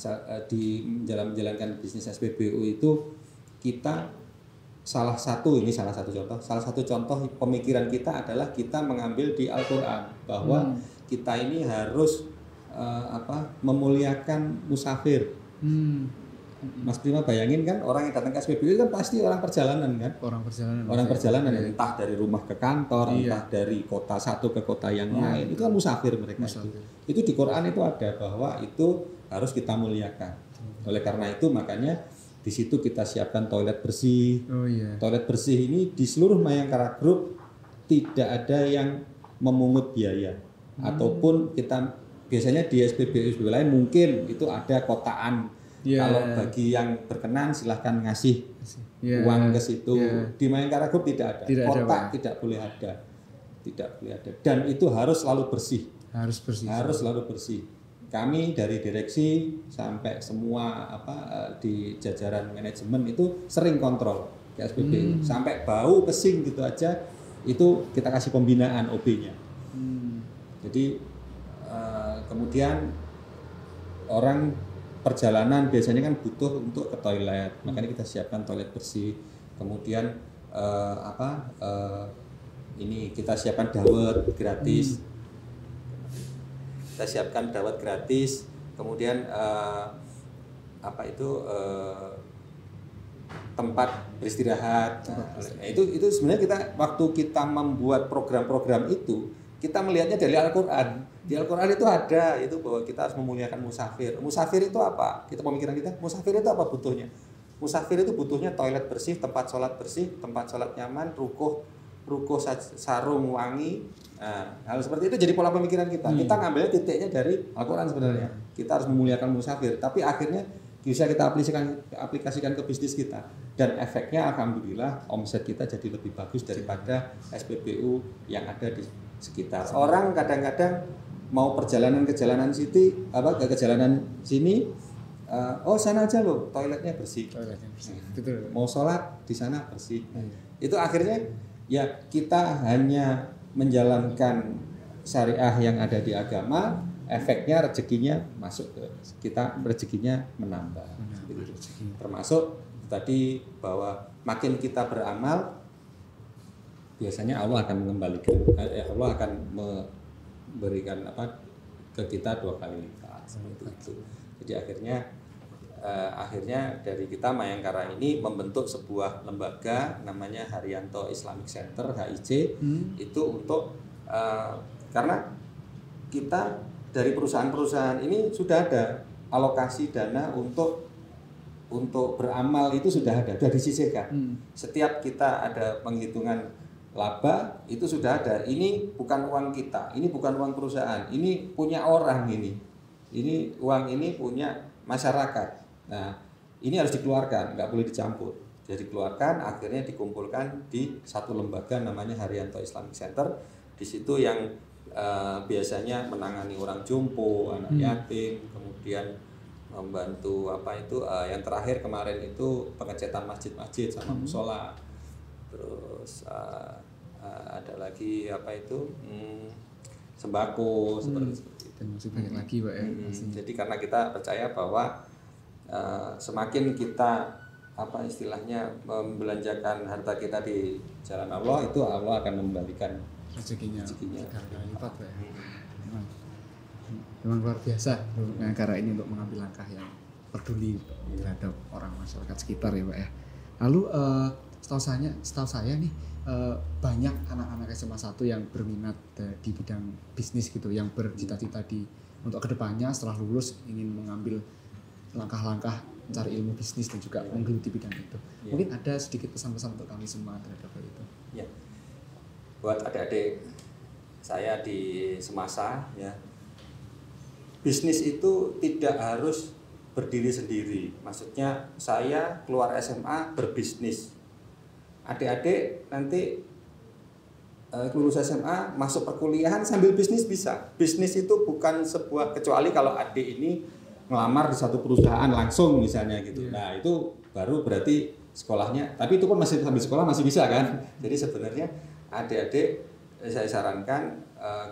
di menjalankan bisnis SPBU itu kita salah satu contoh pemikiran kita adalah kita mengambil di Al-Qur'an bahwa kita ini harus memuliakan musafir. Mas Prima bayangin kan orang yang datang ke SPBU kan pasti orang perjalanan kan? Orang perjalanan entah dari rumah ke kantor, entah dari kota satu ke kota yang lain, itu kan musafir mereka. Itu di Quran itu ada bahwa itu harus kita muliakan. Oleh karena itu makanya di situ kita siapkan toilet bersih. Toilet bersih ini di seluruh Mayangkara Group tidak ada yang memungut biaya. ataupun kita biasanya di SPBU lain mungkin itu ada kotaan. Kalau bagi yang berkenan silahkan ngasih uang ke situ. Di Mayangkara Group tidak ada. Kotak tidak boleh ada. Tidak boleh ada. Dan itu harus selalu bersih. Harus selalu bersih. Kami dari direksi sampai semua di jajaran manajemen itu sering kontrol ke SPBU. Sampai bau pesing gitu aja itu kita kasih pembinaan OB-nya. Jadi kemudian orang perjalanan biasanya kan butuh untuk ke toilet, makanya kita siapkan toilet bersih. Kemudian ini kita siapkan dawet gratis. Kita siapkan dawet gratis. Kemudian tempat beristirahat. Nah, itu sebenarnya kita waktu kita membuat program-program itu kita melihatnya dari Al-Quran. Di Al-Quran itu ada itu bahwa kita harus memuliakan musafir. Musafir itu apa? Kita pemikiran kita, musafir itu apa butuhnya? Musafir itu butuhnya toilet bersih, tempat sholat bersih, tempat sholat nyaman, rukuh sarung wangi. Nah, hal seperti itu jadi pola pemikiran kita. Kita ngambilnya titiknya dari Al-Quran sebenarnya. Kita harus memuliakan musafir, tapi akhirnya bisa kita aplikasikan ke bisnis kita. Dan efeknya alhamdulillah omset kita jadi lebih bagus daripada SPBU yang ada di sekitar. Orang kadang-kadang mau perjalanan ke jalanan sini, sana aja loh, toiletnya bersih. Betul. Mau sholat di sana bersih. Itu akhirnya ya kita hanya menjalankan syariah yang ada di agama, efeknya rezekinya masuk ke kita, rezekinya menambah. Termasuk tadi bahwa makin kita beramal, biasanya Allah akan mengembalikan, Allah akan memberikan ke kita 2 kali lipat seperti itu. Jadi akhirnya dari kita Mayangkara ini membentuk sebuah lembaga namanya Haryanto Islamic Center (HIC) itu untuk karena kita dari perusahaan-perusahaan ini sudah ada alokasi dana untuk beramal, itu sudah disisihkan. Setiap kita ada penghitungan laba itu sudah ada. Ini bukan uang kita, ini bukan uang perusahaan, ini punya orang ini uang ini punya masyarakat. Nah ini harus dikeluarkan, nggak boleh dicampur. Jadi dikeluarkan, akhirnya dikumpulkan di satu lembaga namanya Haryanto Islamic Center. Di situ yang biasanya menangani orang jompo, anak yatim, kemudian membantu yang terakhir kemarin itu pengecetan masjid-masjid sama musola. Terus ada lagi sembako seperti itu. Dan masih banyak lagi Pak ya. Jadi karena kita percaya bahwa semakin kita membelanjakan harta kita di jalan Allah, itu Allah akan membalikan rezekinya kali lipat Pak ya. Memang luar biasa Mayangkara ini untuk mengambil langkah yang peduli terhadap orang masyarakat sekitar ya Pak ya. Lalu setahu saya nih banyak anak-anak SMA 1 yang berminat di bidang bisnis gitu, yang bercita-cita untuk kedepannya setelah lulus ingin mengambil langkah-langkah mencari ilmu bisnis dan juga menggeluti bidang itu. Mungkin ada sedikit pesan-pesan untuk kami semua terhadap hal itu. Ya. Buat adik-adik saya di semasa ya, bisnis itu tidak harus berdiri sendiri. Maksudnya saya keluar SMA berbisnis. Adik-adik nanti lulus SMA masuk perkuliahan sambil bisnis bisa. Bisnis itu bukan sebuah, kecuali kalau adik ini ngelamar di satu perusahaan langsung misalnya gitu. Nah itu baru berarti sekolahnya. Tapi itu pun masih sambil sekolah masih bisa kan. Jadi sebenarnya adik-adik saya sarankan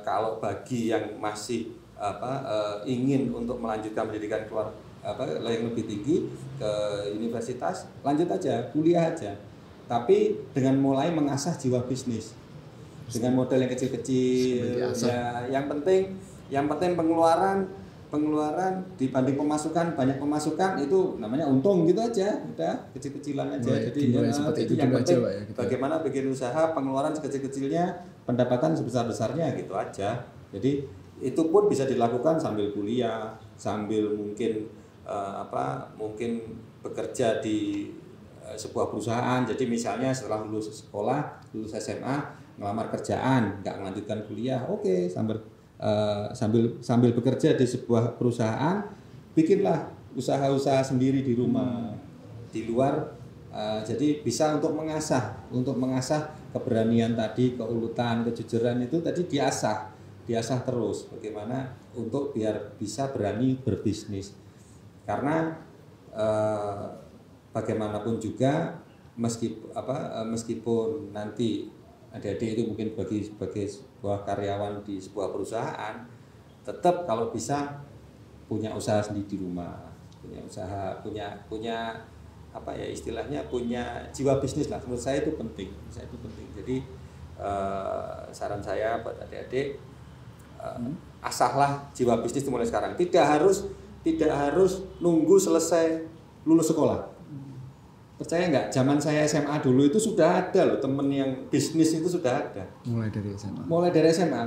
kalau bagi yang masih ingin untuk melanjutkan pendidikan yang lebih tinggi ke universitas, lanjut aja, kuliah aja. Tapi dengan mulai mengasah jiwa bisnis dengan modal yang kecil-kecil. Ya, yang penting pengeluaran dibanding pemasukan, banyak pemasukan itu namanya untung gitu aja, udah kecil-kecilan aja. Jadi yang penting bagaimana bikin usaha, pengeluaran sekecil-kecilnya, pendapatan sebesar-besarnya gitu aja. Jadi itu pun bisa dilakukan sambil kuliah, sambil mungkin mungkin bekerja di sebuah perusahaan. Jadi misalnya setelah lulus sekolah, lulus SMA, ngelamar kerjaan, nggak melanjutkan kuliah, oke, sambil sambil bekerja di sebuah perusahaan, bikinlah usaha-usaha sendiri di rumah, di luar. Jadi bisa untuk mengasah keberanian tadi, keuletan, kejujuran itu tadi diasah terus. Bagaimana untuk biar bisa berani berbisnis. Karena bagaimanapun juga meskipun nanti adik-adik itu mungkin sebagai sebuah karyawan di sebuah perusahaan, tetap kalau bisa punya usaha sendiri di rumah, punya usaha, punya apa ya istilahnya, punya jiwa bisnis lah. Menurut saya itu penting. Jadi saran saya buat adik-adik, asahlah jiwa bisnis mulai sekarang. Tidak harus nunggu selesai lulus sekolah. Percaya nggak? Zaman saya SMA dulu itu sudah ada loh temen yang bisnis itu sudah ada. Mulai dari SMA.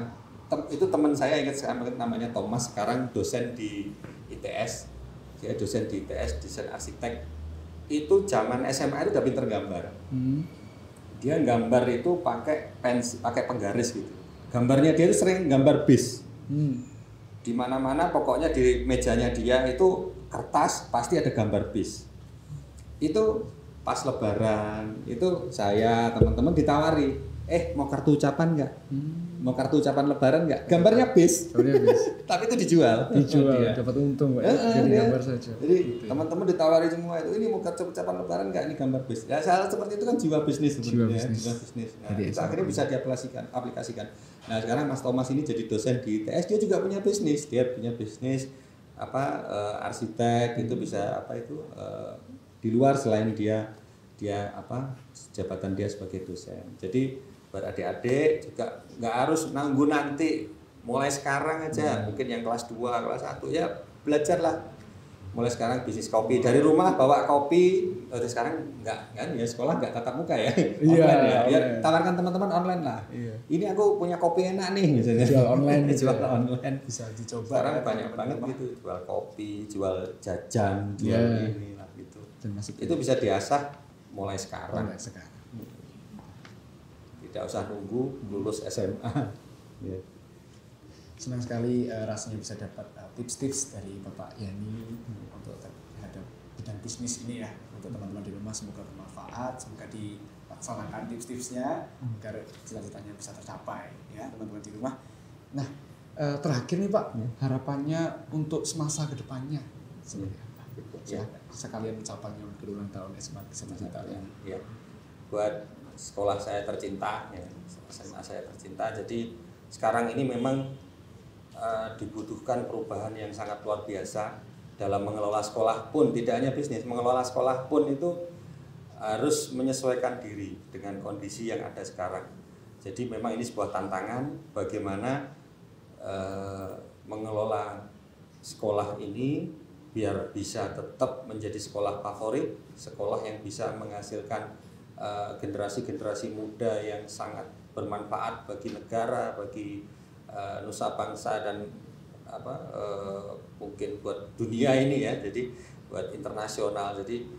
Itu teman saya, ingat namanya Thomas, sekarang dosen di ITS. Dia dosen di ITS, desain arsitek. Itu zaman SMA itu udah pinter gambar. Dia gambar itu pakai penggaris gitu. Gambarnya dia itu sering gambar bis. Di mana-mana pokoknya di mejanya dia itu kertas pasti ada gambar bis. Itu pas lebaran itu saya teman-teman ditawari, mau kartu ucapan nggak? Mau kartu ucapan lebaran nggak? Gambarnya bis. Tapi itu dijual, dapat untung jadi gambar saja. Jadi teman-teman ditawari semua itu, ini mau kartu ucapan lebaran nggak? Ini gambar bis. Ya hal seperti itu kan jiwa bisnis sebenarnya. Jiwa bisnis. Nah, itu akhirnya bisa diaplikasikan. Nah sekarang Mas Thomas ini jadi dosen di ITS, dia juga punya bisnis. Dia punya bisnis arsitek itu bisa di luar selain dia jabatan dia sebagai dosen. Jadi buat adik-adik juga nggak harus nunggu nanti, mulai sekarang aja. Mungkin yang kelas 2, kelas 1 ya belajarlah mulai sekarang bisnis kopi dari rumah, bawa kopi. Dari sekarang nggak kan ya, sekolah nggak tatap muka ya, online ya. Biar tawarkan teman-teman online lah. Ini aku punya kopi enak nih misalnya. Jual online bisa dicoba. Sekarang banyak banget gitu, jual kopi, jual jajan, jual ini lah gitu. Itu bisa diasah mulai sekarang. Tidak usah nunggu lulus SMA. Senang sekali rasanya bisa dapat tips-tips dari Bapak Yani untuk terhadap bidang bisnis ini ya, untuk teman-teman di rumah. Semoga bermanfaat, semoga dilaksanakan tips-tipsnya agar cita-citanya bisa tercapai ya teman-teman di rumah. Nah terakhir nih Pak, harapannya untuk semasa kedepannya seperti apa? Ya, sekalian mencapai ulang tahun SMA ya. Buat sekolah saya tercinta ya, SMA saya tercinta. Jadi sekarang ini memang dibutuhkan perubahan yang sangat luar biasa dalam mengelola sekolah pun, tidak hanya bisnis, mengelola sekolah pun itu harus menyesuaikan diri dengan kondisi yang ada sekarang. Jadi memang ini sebuah tantangan bagaimana mengelola sekolah ini biar bisa tetap menjadi sekolah favorit, sekolah yang bisa menghasilkan generasi-generasi muda yang sangat bermanfaat bagi negara, bagi nusa bangsa, dan mungkin buat dunia ini ya, jadi buat internasional. Jadi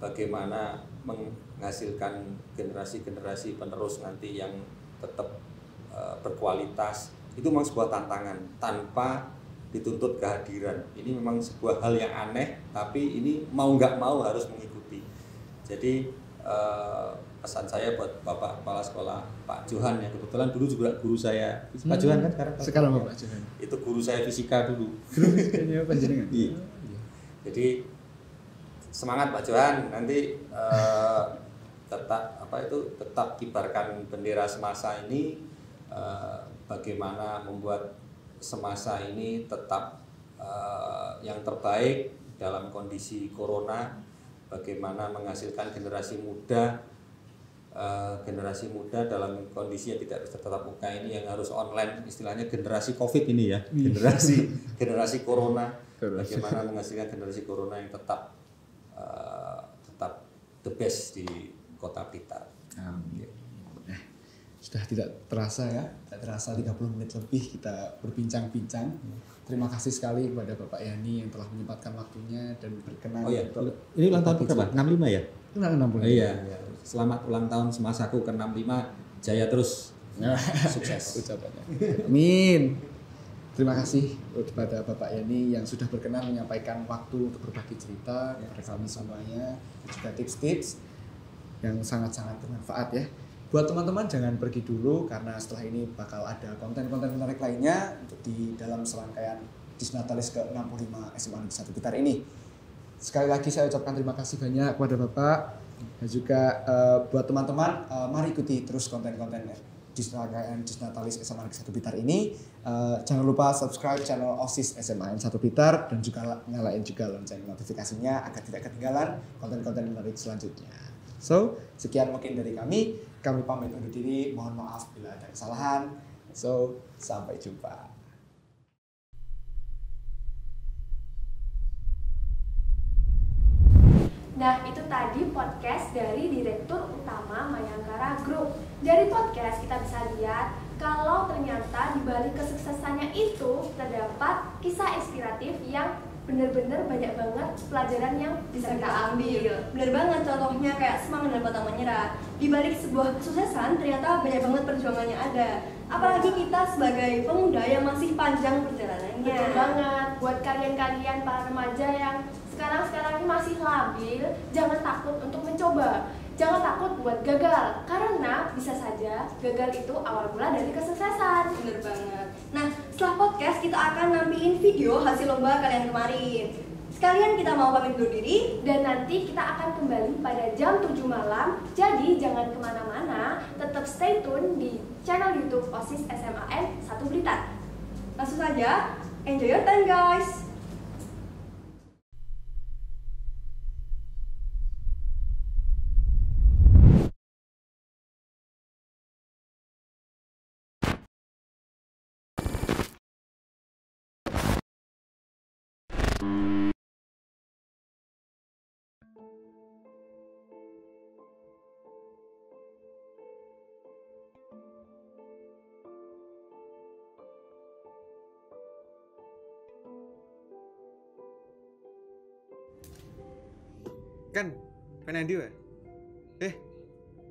bagaimana menghasilkan generasi-generasi penerus nanti yang tetap berkualitas, itu memang sebuah tantangan tanpa dituntut kehadiran. Ini memang sebuah hal yang aneh, tapi ini mau nggak mau harus mengikuti. Jadi pesan saya buat Bapak Kepala Sekolah Pak Johan yang kebetulan dulu juga guru saya. Pak Johan kan sekarang Pak Johan. Itu guru saya fisika dulu. Guru fisikanya Pak Johan. Iya. Jadi semangat Pak Johan, nanti tetap kibarkan bendera semasa ini, bagaimana membuat semasa ini tetap yang terbaik dalam kondisi corona, bagaimana menghasilkan generasi muda dalam kondisi yang tidak bisa tatap muka ini, yang harus online, istilahnya generasi COVID ini ya, generasi corona, bagaimana menghasilkan generasi corona yang tetap the best di Kota Blitar. Sudah tidak terasa ya, tidak terasa 30 menit lebih kita berbincang-bincang. Terima kasih sekali kepada Bapak Yani yang telah menyempatkan waktunya dan berkenan. Oh iya, ini ulang tahun berapa? 65 ya? 65. Iya. Selamat ulang tahun semasaku ke-65, jaya terus Sukses ucapannya. Amin. Terima kasih kepada Bapak Yani yang sudah berkenan menyampaikan waktu untuk berbagi cerita kepada kami semuanya, juga tips-tips yang sangat-sangat bermanfaat ya. Buat teman-teman jangan pergi dulu karena setelah ini bakal ada konten-konten menarik lainnya untuk di dalam serangkaian Disnatalis ke-65 SMA Negeri 1 Blitar ini. Sekali lagi saya ucapkan terima kasih banyak kepada Bapak dan juga buat teman-teman mari ikuti terus konten-konten di serangkaian Disnatalis SMA Negeri 1 Blitar ini. Jangan lupa subscribe channel OSIS SMA 1 Blitar dan juga nyalain juga lonceng notifikasinya agar tidak ketinggalan konten-konten menarik selanjutnya. So, sekian mungkin dari kami. Kami pamit undur diri. Mohon maaf bila ada kesalahan. So, sampai jumpa. Nah, itu tadi podcast dari Direktur Utama Mayangkara Group. Dari podcast kita bisa lihat kalau ternyata di balik kesuksesannya itu terdapat kisah inspiratif yang benar-benar banyak banget pelajaran yang bisa kita ambil. Bener banget, contohnya kayak semangat dan pantang menyerah. Di balik sebuah kesuksesan ternyata banyak banget perjuangannya ada. Apalagi kita sebagai pemuda yang masih panjang perjalanannya. Betul banget. Buat kalian-kalian para remaja yang sekarang ini masih labil, jangan takut untuk mencoba. Jangan takut buat gagal, karena bisa saja gagal itu awal mula dari kesuksesan. Bener banget. Nah, setelah podcast kita akan nampilin video hasil lomba kalian kemarin. Sekalian kita mau pamit undur diri. Dan nanti kita akan kembali pada jam 7 malam. Jadi jangan kemana-mana, tetap stay tune di channel YouTube OSIS SMAN 1 Blitar. Langsung saja, enjoy your time guys. Kan pengen ndi wae?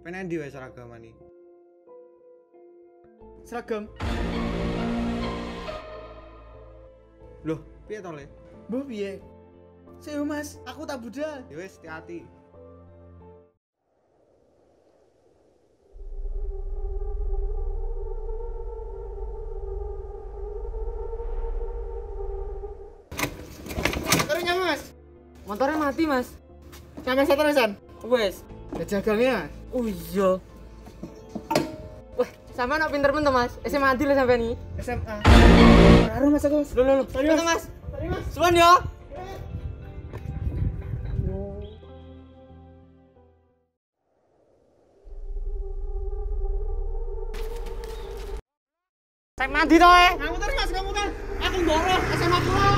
Pengen ndi wae seragam ani? Seragam. Loh, piye to, Le? Mbah piye? Saya Mas, aku tak budal. Ya wis, hati-hati. Motornya Mas. Motornya mati, Mas. Sampai terusan. Wes. Jagalnya. Oh iya. Wah, sama nak pinter-pinter, Mas. SMA Adil sampai nih. SMA. Baru Mas aku. Loh. Pinter, Mas. Suan ya. Saya mandi toh, Kamu Mas, kamu kan. Aku mboroh SMA kulo.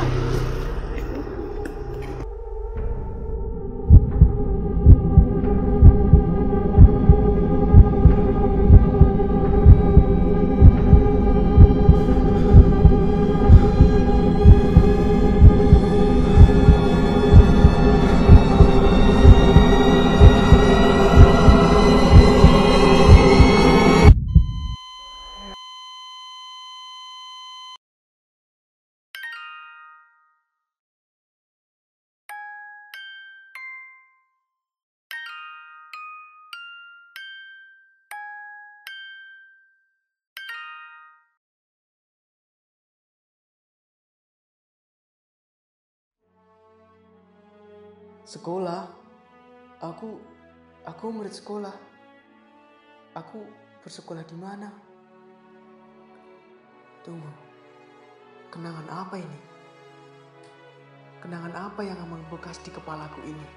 Sekolah, aku murid sekolah. Aku bersekolah di mana? Tunggu, kenangan apa ini? Kenangan apa yang membekas di kepalaku ini?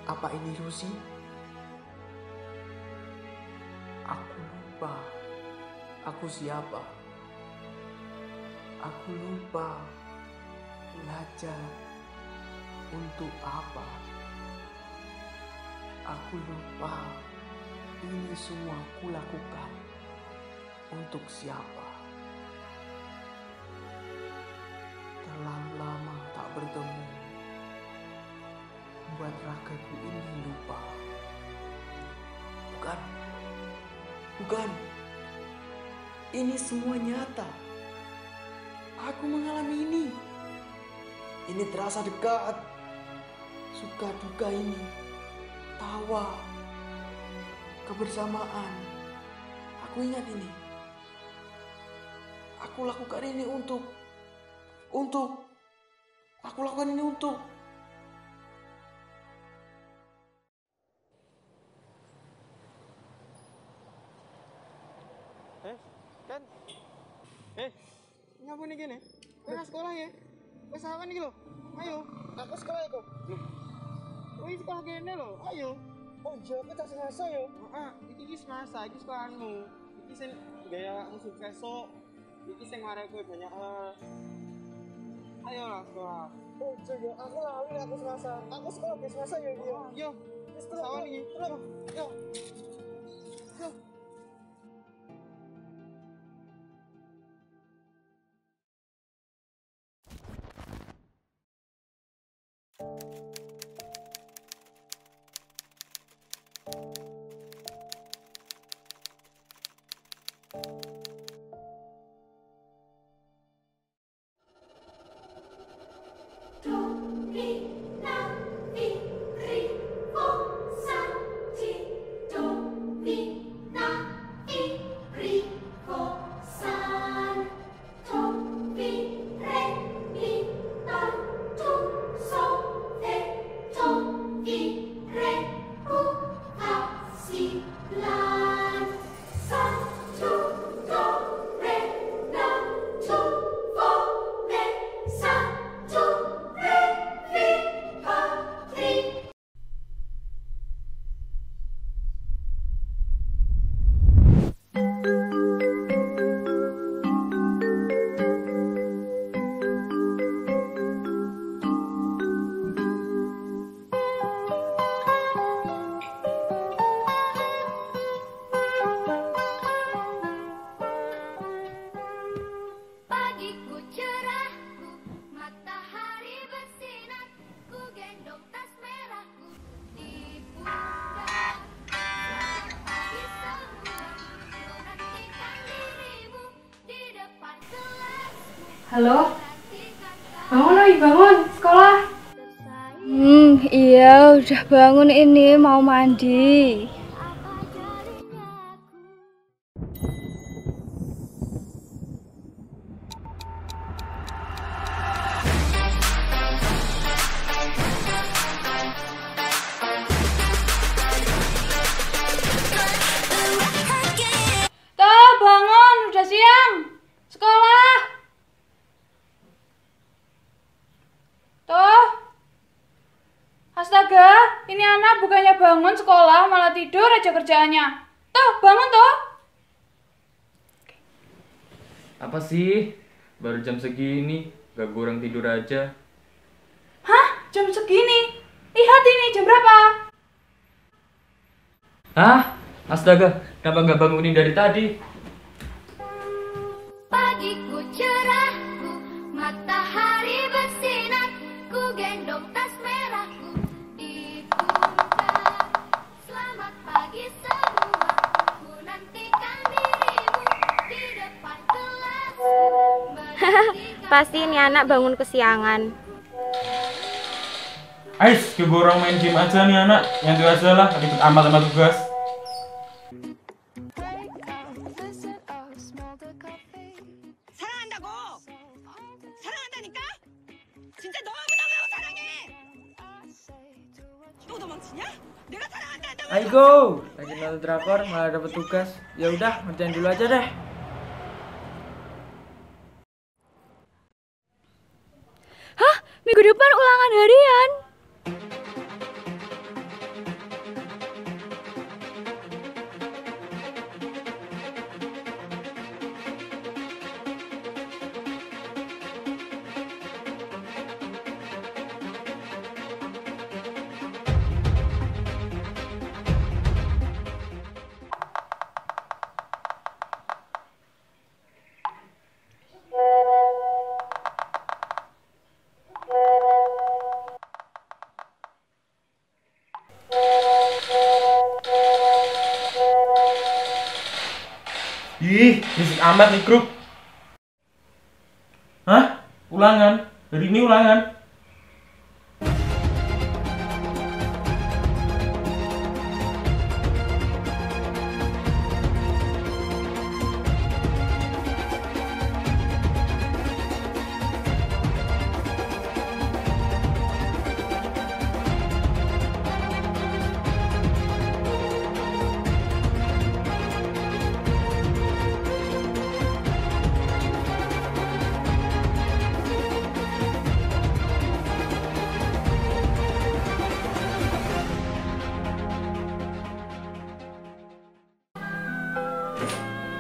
Apa ini ilusi? Aku lupa. Aku siapa? Aku lupa. Belajar. Untuk apa? Aku lupa. Ini semua kulakukan. Untuk siapa? Terlalu lama tak bertemu. Membuat ragaku ini lupa. Bukan. Ini semua nyata. Aku mengalami ini. Ini terasa dekat. Suka duka ini. Tawa. Kebersamaan. Aku ingat ini. Aku lakukan ini untuk. Aku lakukan ini untuk. Kan? Ngapa nih gini? Wes sekolah ya? Wes apa nih lo? Ayo. Aku sekolah itu. Wes sekolah gini lo. Ayo. Oh iya, kita semasa yo. Iki semasa, iki sekolahmu. Iki sing gaya musuh sesok. Iki sing ngarai kowe banyak ayo lah sekolah. Oh iya, aku lali aku semasa. Aku sekolah ke semasa yo. Yo. Wes sawan iki. Yo. Yo. Halo? Bangun Oi, bangun, sekolah. Iya, udah bangun ini, mau mandi. Toh, bangun, udah siang. Sekolah. Toh. Astaga, ini anak bukannya bangun sekolah malah tidur aja kerjaannya. Toh, bangun toh. Apa sih? Baru jam segini, gak kurang tidur aja. Hah? Jam segini? Lihat ini, jam berapa? Hah? Astaga, kenapa gak bangunin dari tadi? Pagiku cerahku, matahari bersinar, ku gendong tas merahku di pundak. Selamat pagi semua, ku nantikan dirimu di depan kelas. Pasti ini anak bangun kesiangan. Ais, keborong main game aja nih anak. Yang aja lah, ribet amat sama tugas. Ayo, lagi nonton drakor malah dapet tugas. Ya udah, ngerjain dulu aja deh. Hah? Minggu depan ulangan harian? Ih, berisik amat nih grup. Hah? Ulangan? Hari ini ulangan?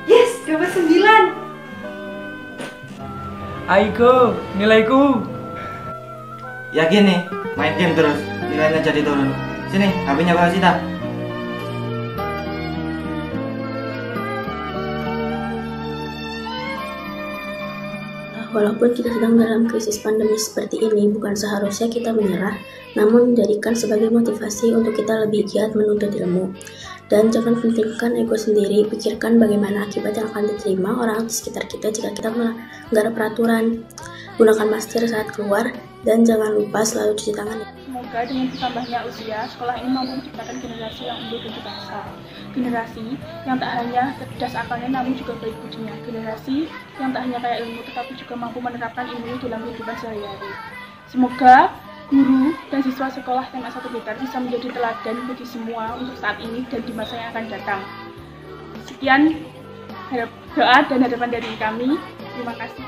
Yes, dapat 9. Aiko, nilaiku. Yakin nih, main game terus, nilainya jadi turun. Sini, HP-nya Kak Sita. Walaupun kita sedang dalam krisis pandemi seperti ini, bukan seharusnya kita menyerah, namun dijadikan sebagai motivasi untuk kita lebih giat menuntut ilmu. Dan jangan pentingkan ego sendiri, pikirkan bagaimana akibat yang akan diterima orang di sekitar kita jika kita melanggar peraturan. Gunakan masker saat keluar, dan jangan lupa selalu cuci tangan. Semoga dengan bertambahnya usia, sekolah ini mampu menciptakan generasi yang unggul dan bangsa. Generasi yang tak hanya cerdas akalnya namun juga baik budinya. Generasi yang tak hanya kaya ilmu tetapi juga mampu menerapkan ilmu dalam kehidupan sehari-hari. Semoga guru dan siswa sekolah SMA 1 Blitar bisa menjadi teladan bagi semua untuk saat ini dan di masa yang akan datang. Sekian doa dan harapan dari kami. Terima kasih.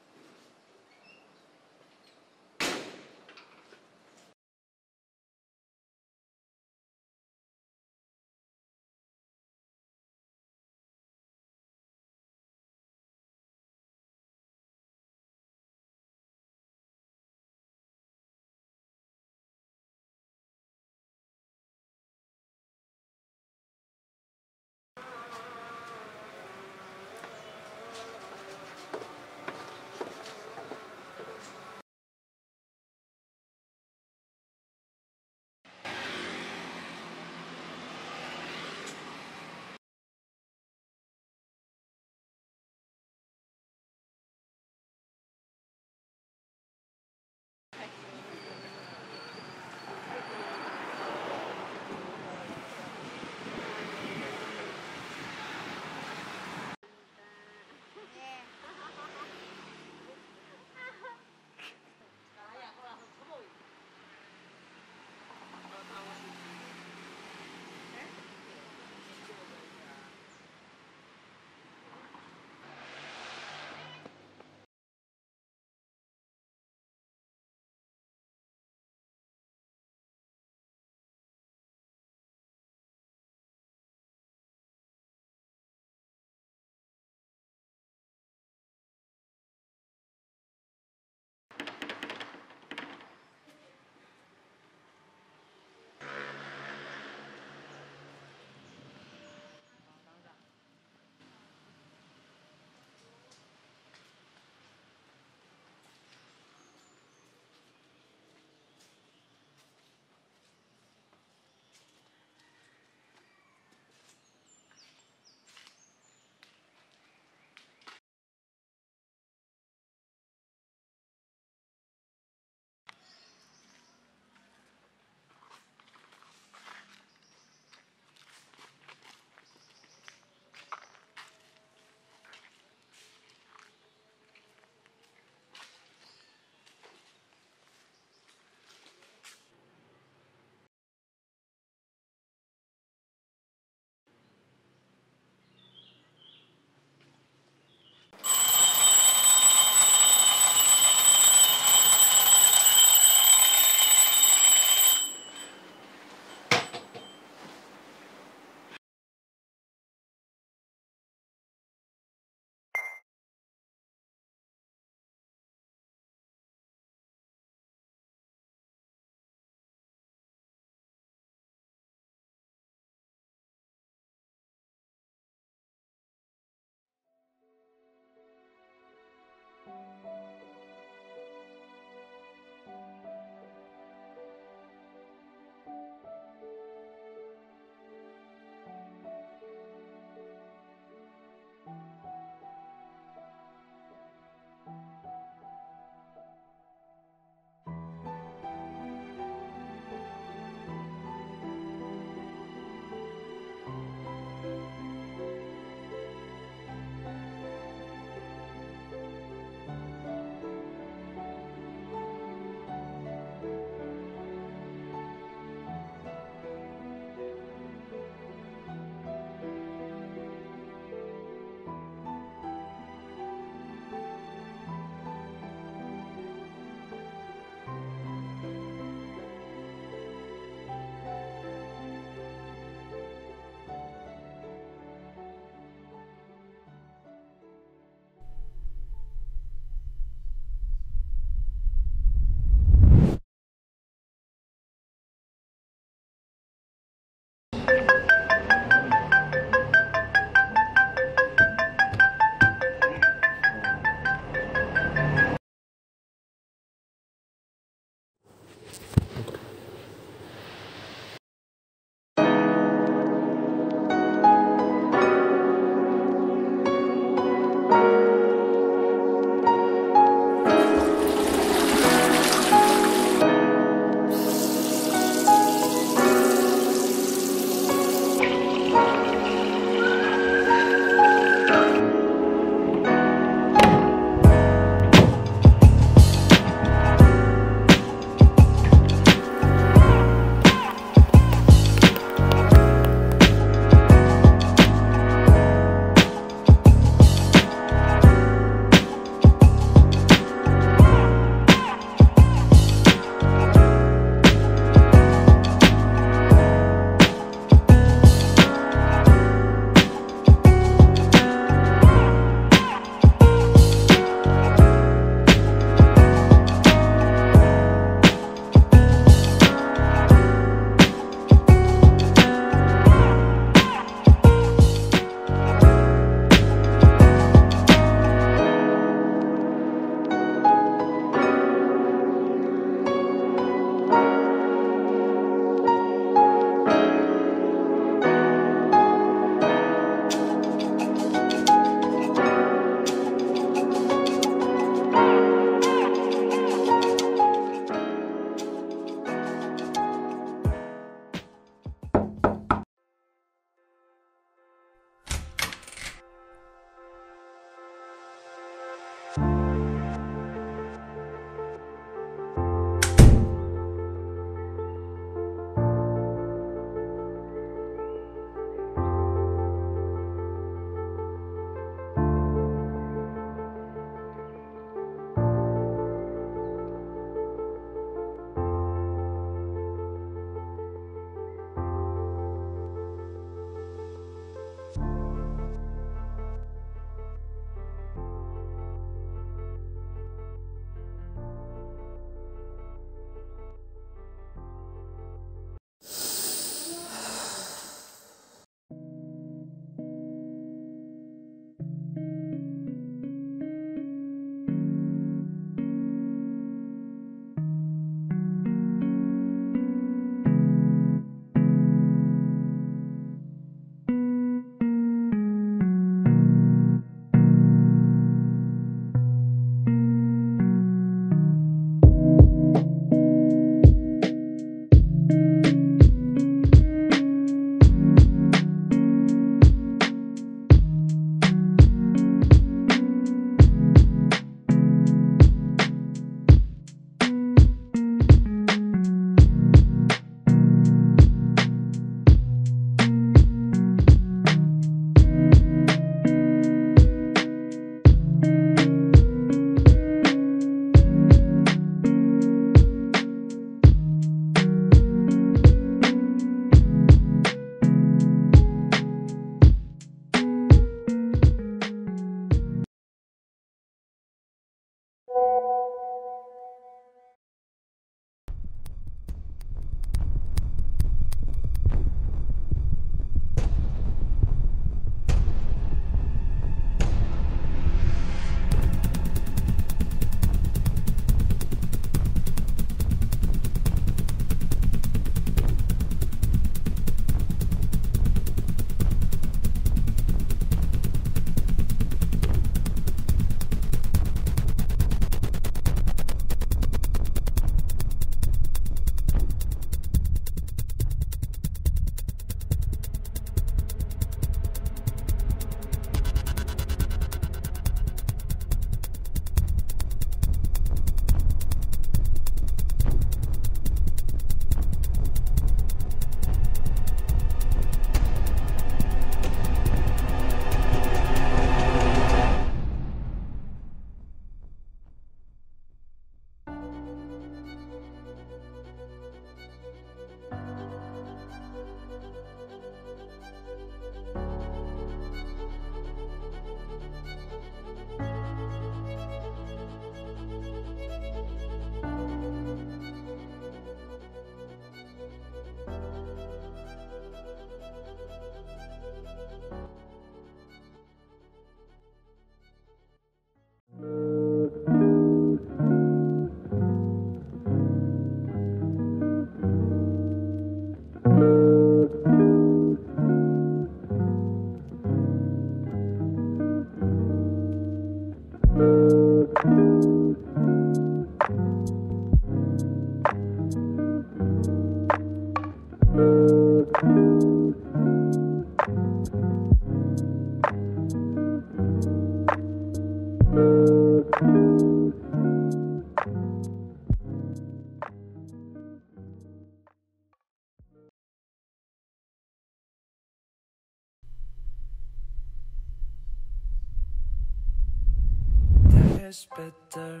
is better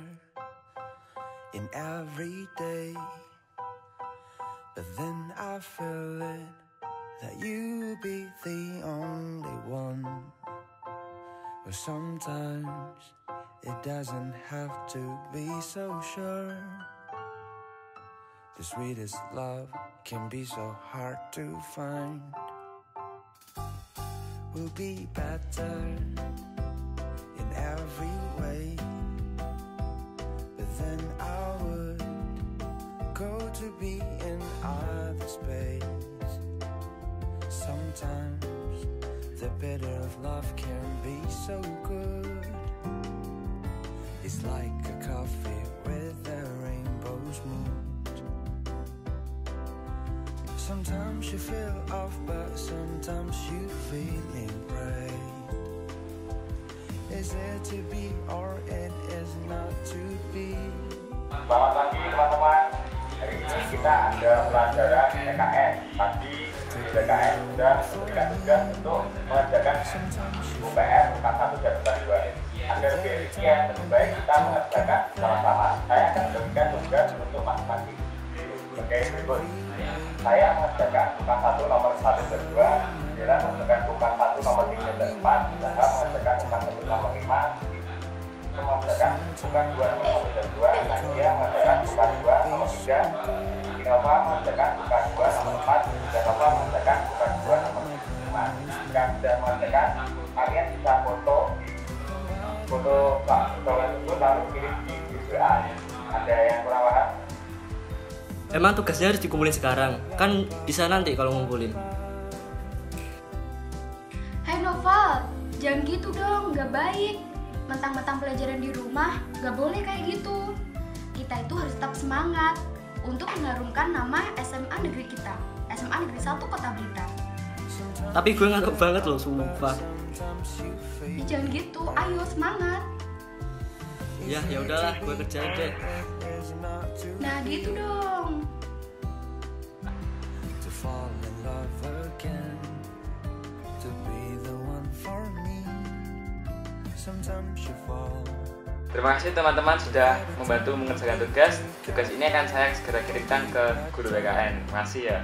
in every day, but then I feel it that you be the only one. But sometimes it doesn't have to be so sure. The sweetest love can be so hard to find. We'll be better in every way, but then I would go to be in other space. Sometimes the bitter of love can be so good. It's like a coffee with a rainbow's mood. Sometimes you feel off, but sometimes you feeling right. Is it to be or it is not to be? Selamat pagi teman-teman. Hari ini kita ada pelajaran PKN. Tadi di PKN sudah memberikan tugas untuk mengerjakan UPR UKAS 1 dan UKAS 2. Agar lebih efisien, lebih baik kita mengerjakan sama-sama. Saya akan memberikan tugas untuk masing-masing. Oke, berikut. Saya mengerjakan UKAS 1 nomor 1 dan 2. Bila mengerjakan UKAS 1 nomor 3 dan 4. Saya mengerjakan UKAS 1 nomor 5. Mengerjakan UKAS 2 nomor 1 dan 2. Nadia mengerjakan UKAS 2 nomor 3. Innova mengerjakan UKAS 2 nomor 4. Dan Nova mengerjakan UKAS 2 nomor 5. Jika sudah mengerjakan, kalian bisa foto Pak itu lalu kirim di WA. Ada yang kurang paham? Emang tugasnya harus dikumpulin sekarang? Kan bisa nanti kalau ngumpulin. Hai Nova, jangan gitu dong, gak baik. Mentang-mentang pelajaran di rumah, gak boleh kayak gitu. Kita itu harus tetap semangat untuk mengharumkan nama SMA negeri kita, SMA Negeri 1 Kota Blitar. Tapi gue ngantuk banget loh, sumpah. Ya, jangan gitu, ayo semangat. Ya udahlah, gue kerjain deh. Nah gitu dong. To fall in love again, to be the one for me. Sometimes you fall. Terima kasih teman-teman sudah membantu mengerjakan tugas. Tugas ini akan saya segera kirimkan ke guru PKN. Terima kasih ya.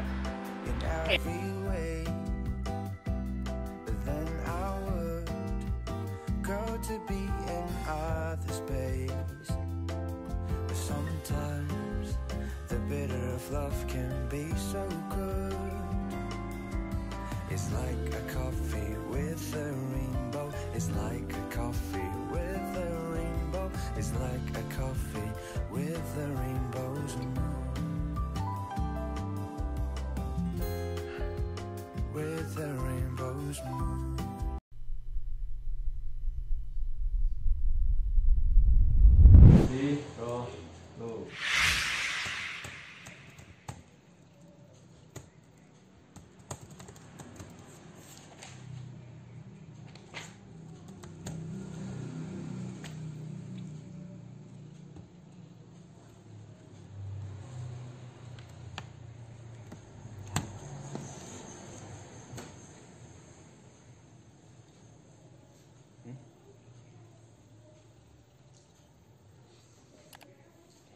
To be in other space, but sometimes the bitter of love can be so good. It's like a coffee with a rainbow. It's like a coffee with a rainbow. It's like a coffee with a rainbow's moon. With a rainbow's moon.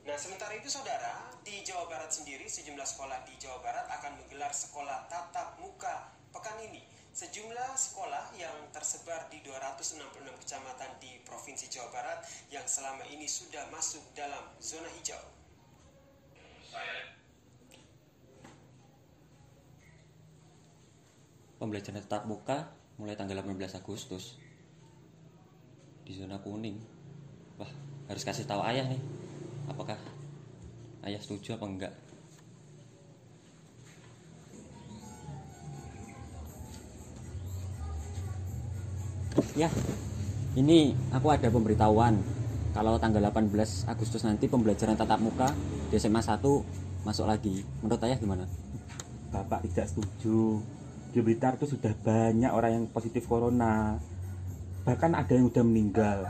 Nah, sementara itu saudara, di Jawa Barat sendiri sejumlah sekolah di Jawa Barat akan menggelar sekolah tatap muka pekan ini. Sejumlah sekolah yang tersebar di 266 kecamatan di Provinsi Jawa Barat yang selama ini sudah masuk dalam zona hijau. Pembelajaran tatap muka mulai tanggal 18 Agustus di zona kuning. Wah, harus kasih tahu ayah nih. Apakah ayah setuju apa enggak? Ya, ini aku ada pemberitahuan kalau tanggal 18 Agustus nanti pembelajaran tatap muka di SMA 1 masuk lagi. Menurut ayah gimana? Bapak tidak setuju. Di Blitar itu sudah banyak orang yang positif corona. Bahkan ada yang udah meninggal.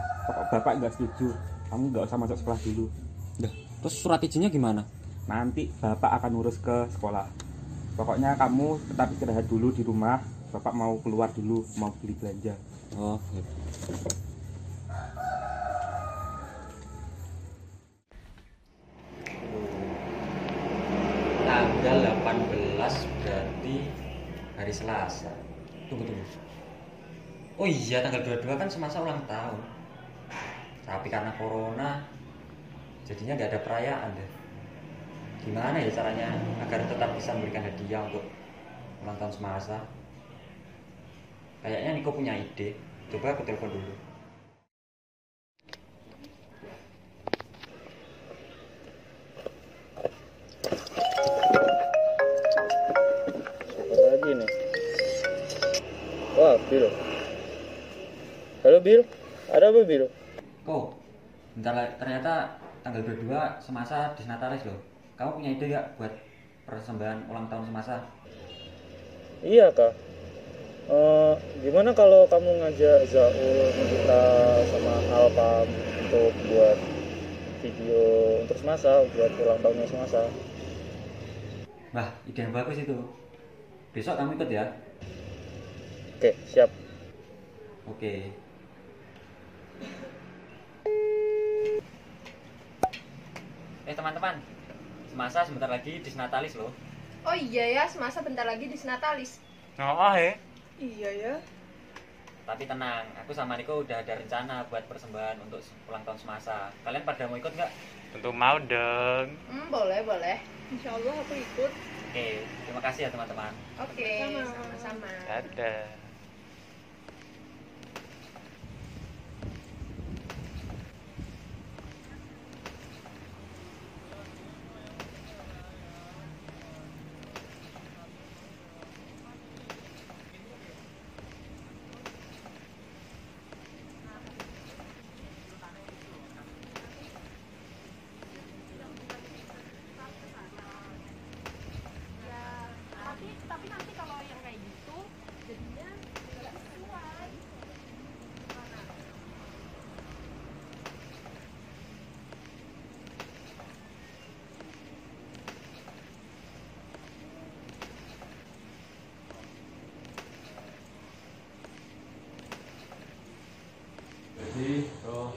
Bapak nggak setuju. Kamu nggak usah masuk sekolah dulu. Terus surat izinnya gimana? Nanti Bapak akan urus ke sekolah. Pokoknya kamu tetap istirahat dulu di rumah. Bapak mau keluar dulu, mau beli belanja. Oh, hari Selasa. Tunggu. Oh iya, tanggal 22 kan semasa ulang tahun. Tapi karena corona, jadinya nggak ada perayaan deh. Gimana ya caranya agar tetap bisa memberikan hadiah untuk ulang tahun semasa? Kayaknya Niko punya ide. Coba aku telepon dulu. Lagi nih. Wah, Bill. Halo Bill, ada apa Bill? Kok, ternyata tanggal 22 semasa Disnatalis loh. Kamu punya ide gak buat persembahan ulang tahun semasa? Iya kak. Gimana kalau kamu ngajak Zaul, Nikita, sama Alpam untuk buat video untuk semasa, buat ulang tahunnya semasa? Wah, ide yang bagus itu. Besok kamu ikut ya? Oke, siap. Oke. Teman-teman, semasa sebentar lagi Disnatalis loh. Oh iya ya, semasa bentar lagi Disnatalis. Iya ya. Tapi tenang, aku sama Niko udah ada rencana buat persembahan untuk ulang tahun semasa. Kalian pada mau ikut nggak? Tentu mau dong. Boleh. Insya Allah aku ikut. Oke, terima kasih ya teman-teman. Oke, sama-sama. Dadah. Tapi nanti kalau yang kayak gitu jadinya nggak sesuai. Jadi, lo.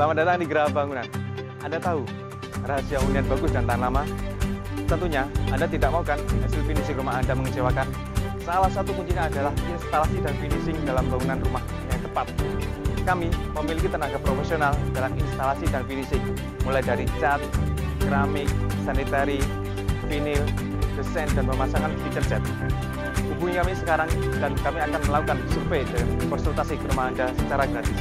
Selamat datang di Geraha Bangunan. Anda tahu rahasia hunian bagus dan tahan lama? Tentunya Anda tidak mau kan hasil finishing rumah Anda mengecewakan? Salah satu kuncinya adalah instalasi dan finishing dalam bangunan rumah yang tepat. Kami memiliki tenaga profesional dalam instalasi dan finishing, mulai dari cat, keramik, sanitary, vinil, desain, dan pemasangan feature set. Hubungi kami sekarang dan kami akan melakukan survei dan konsultasi ke rumah Anda secara gratis.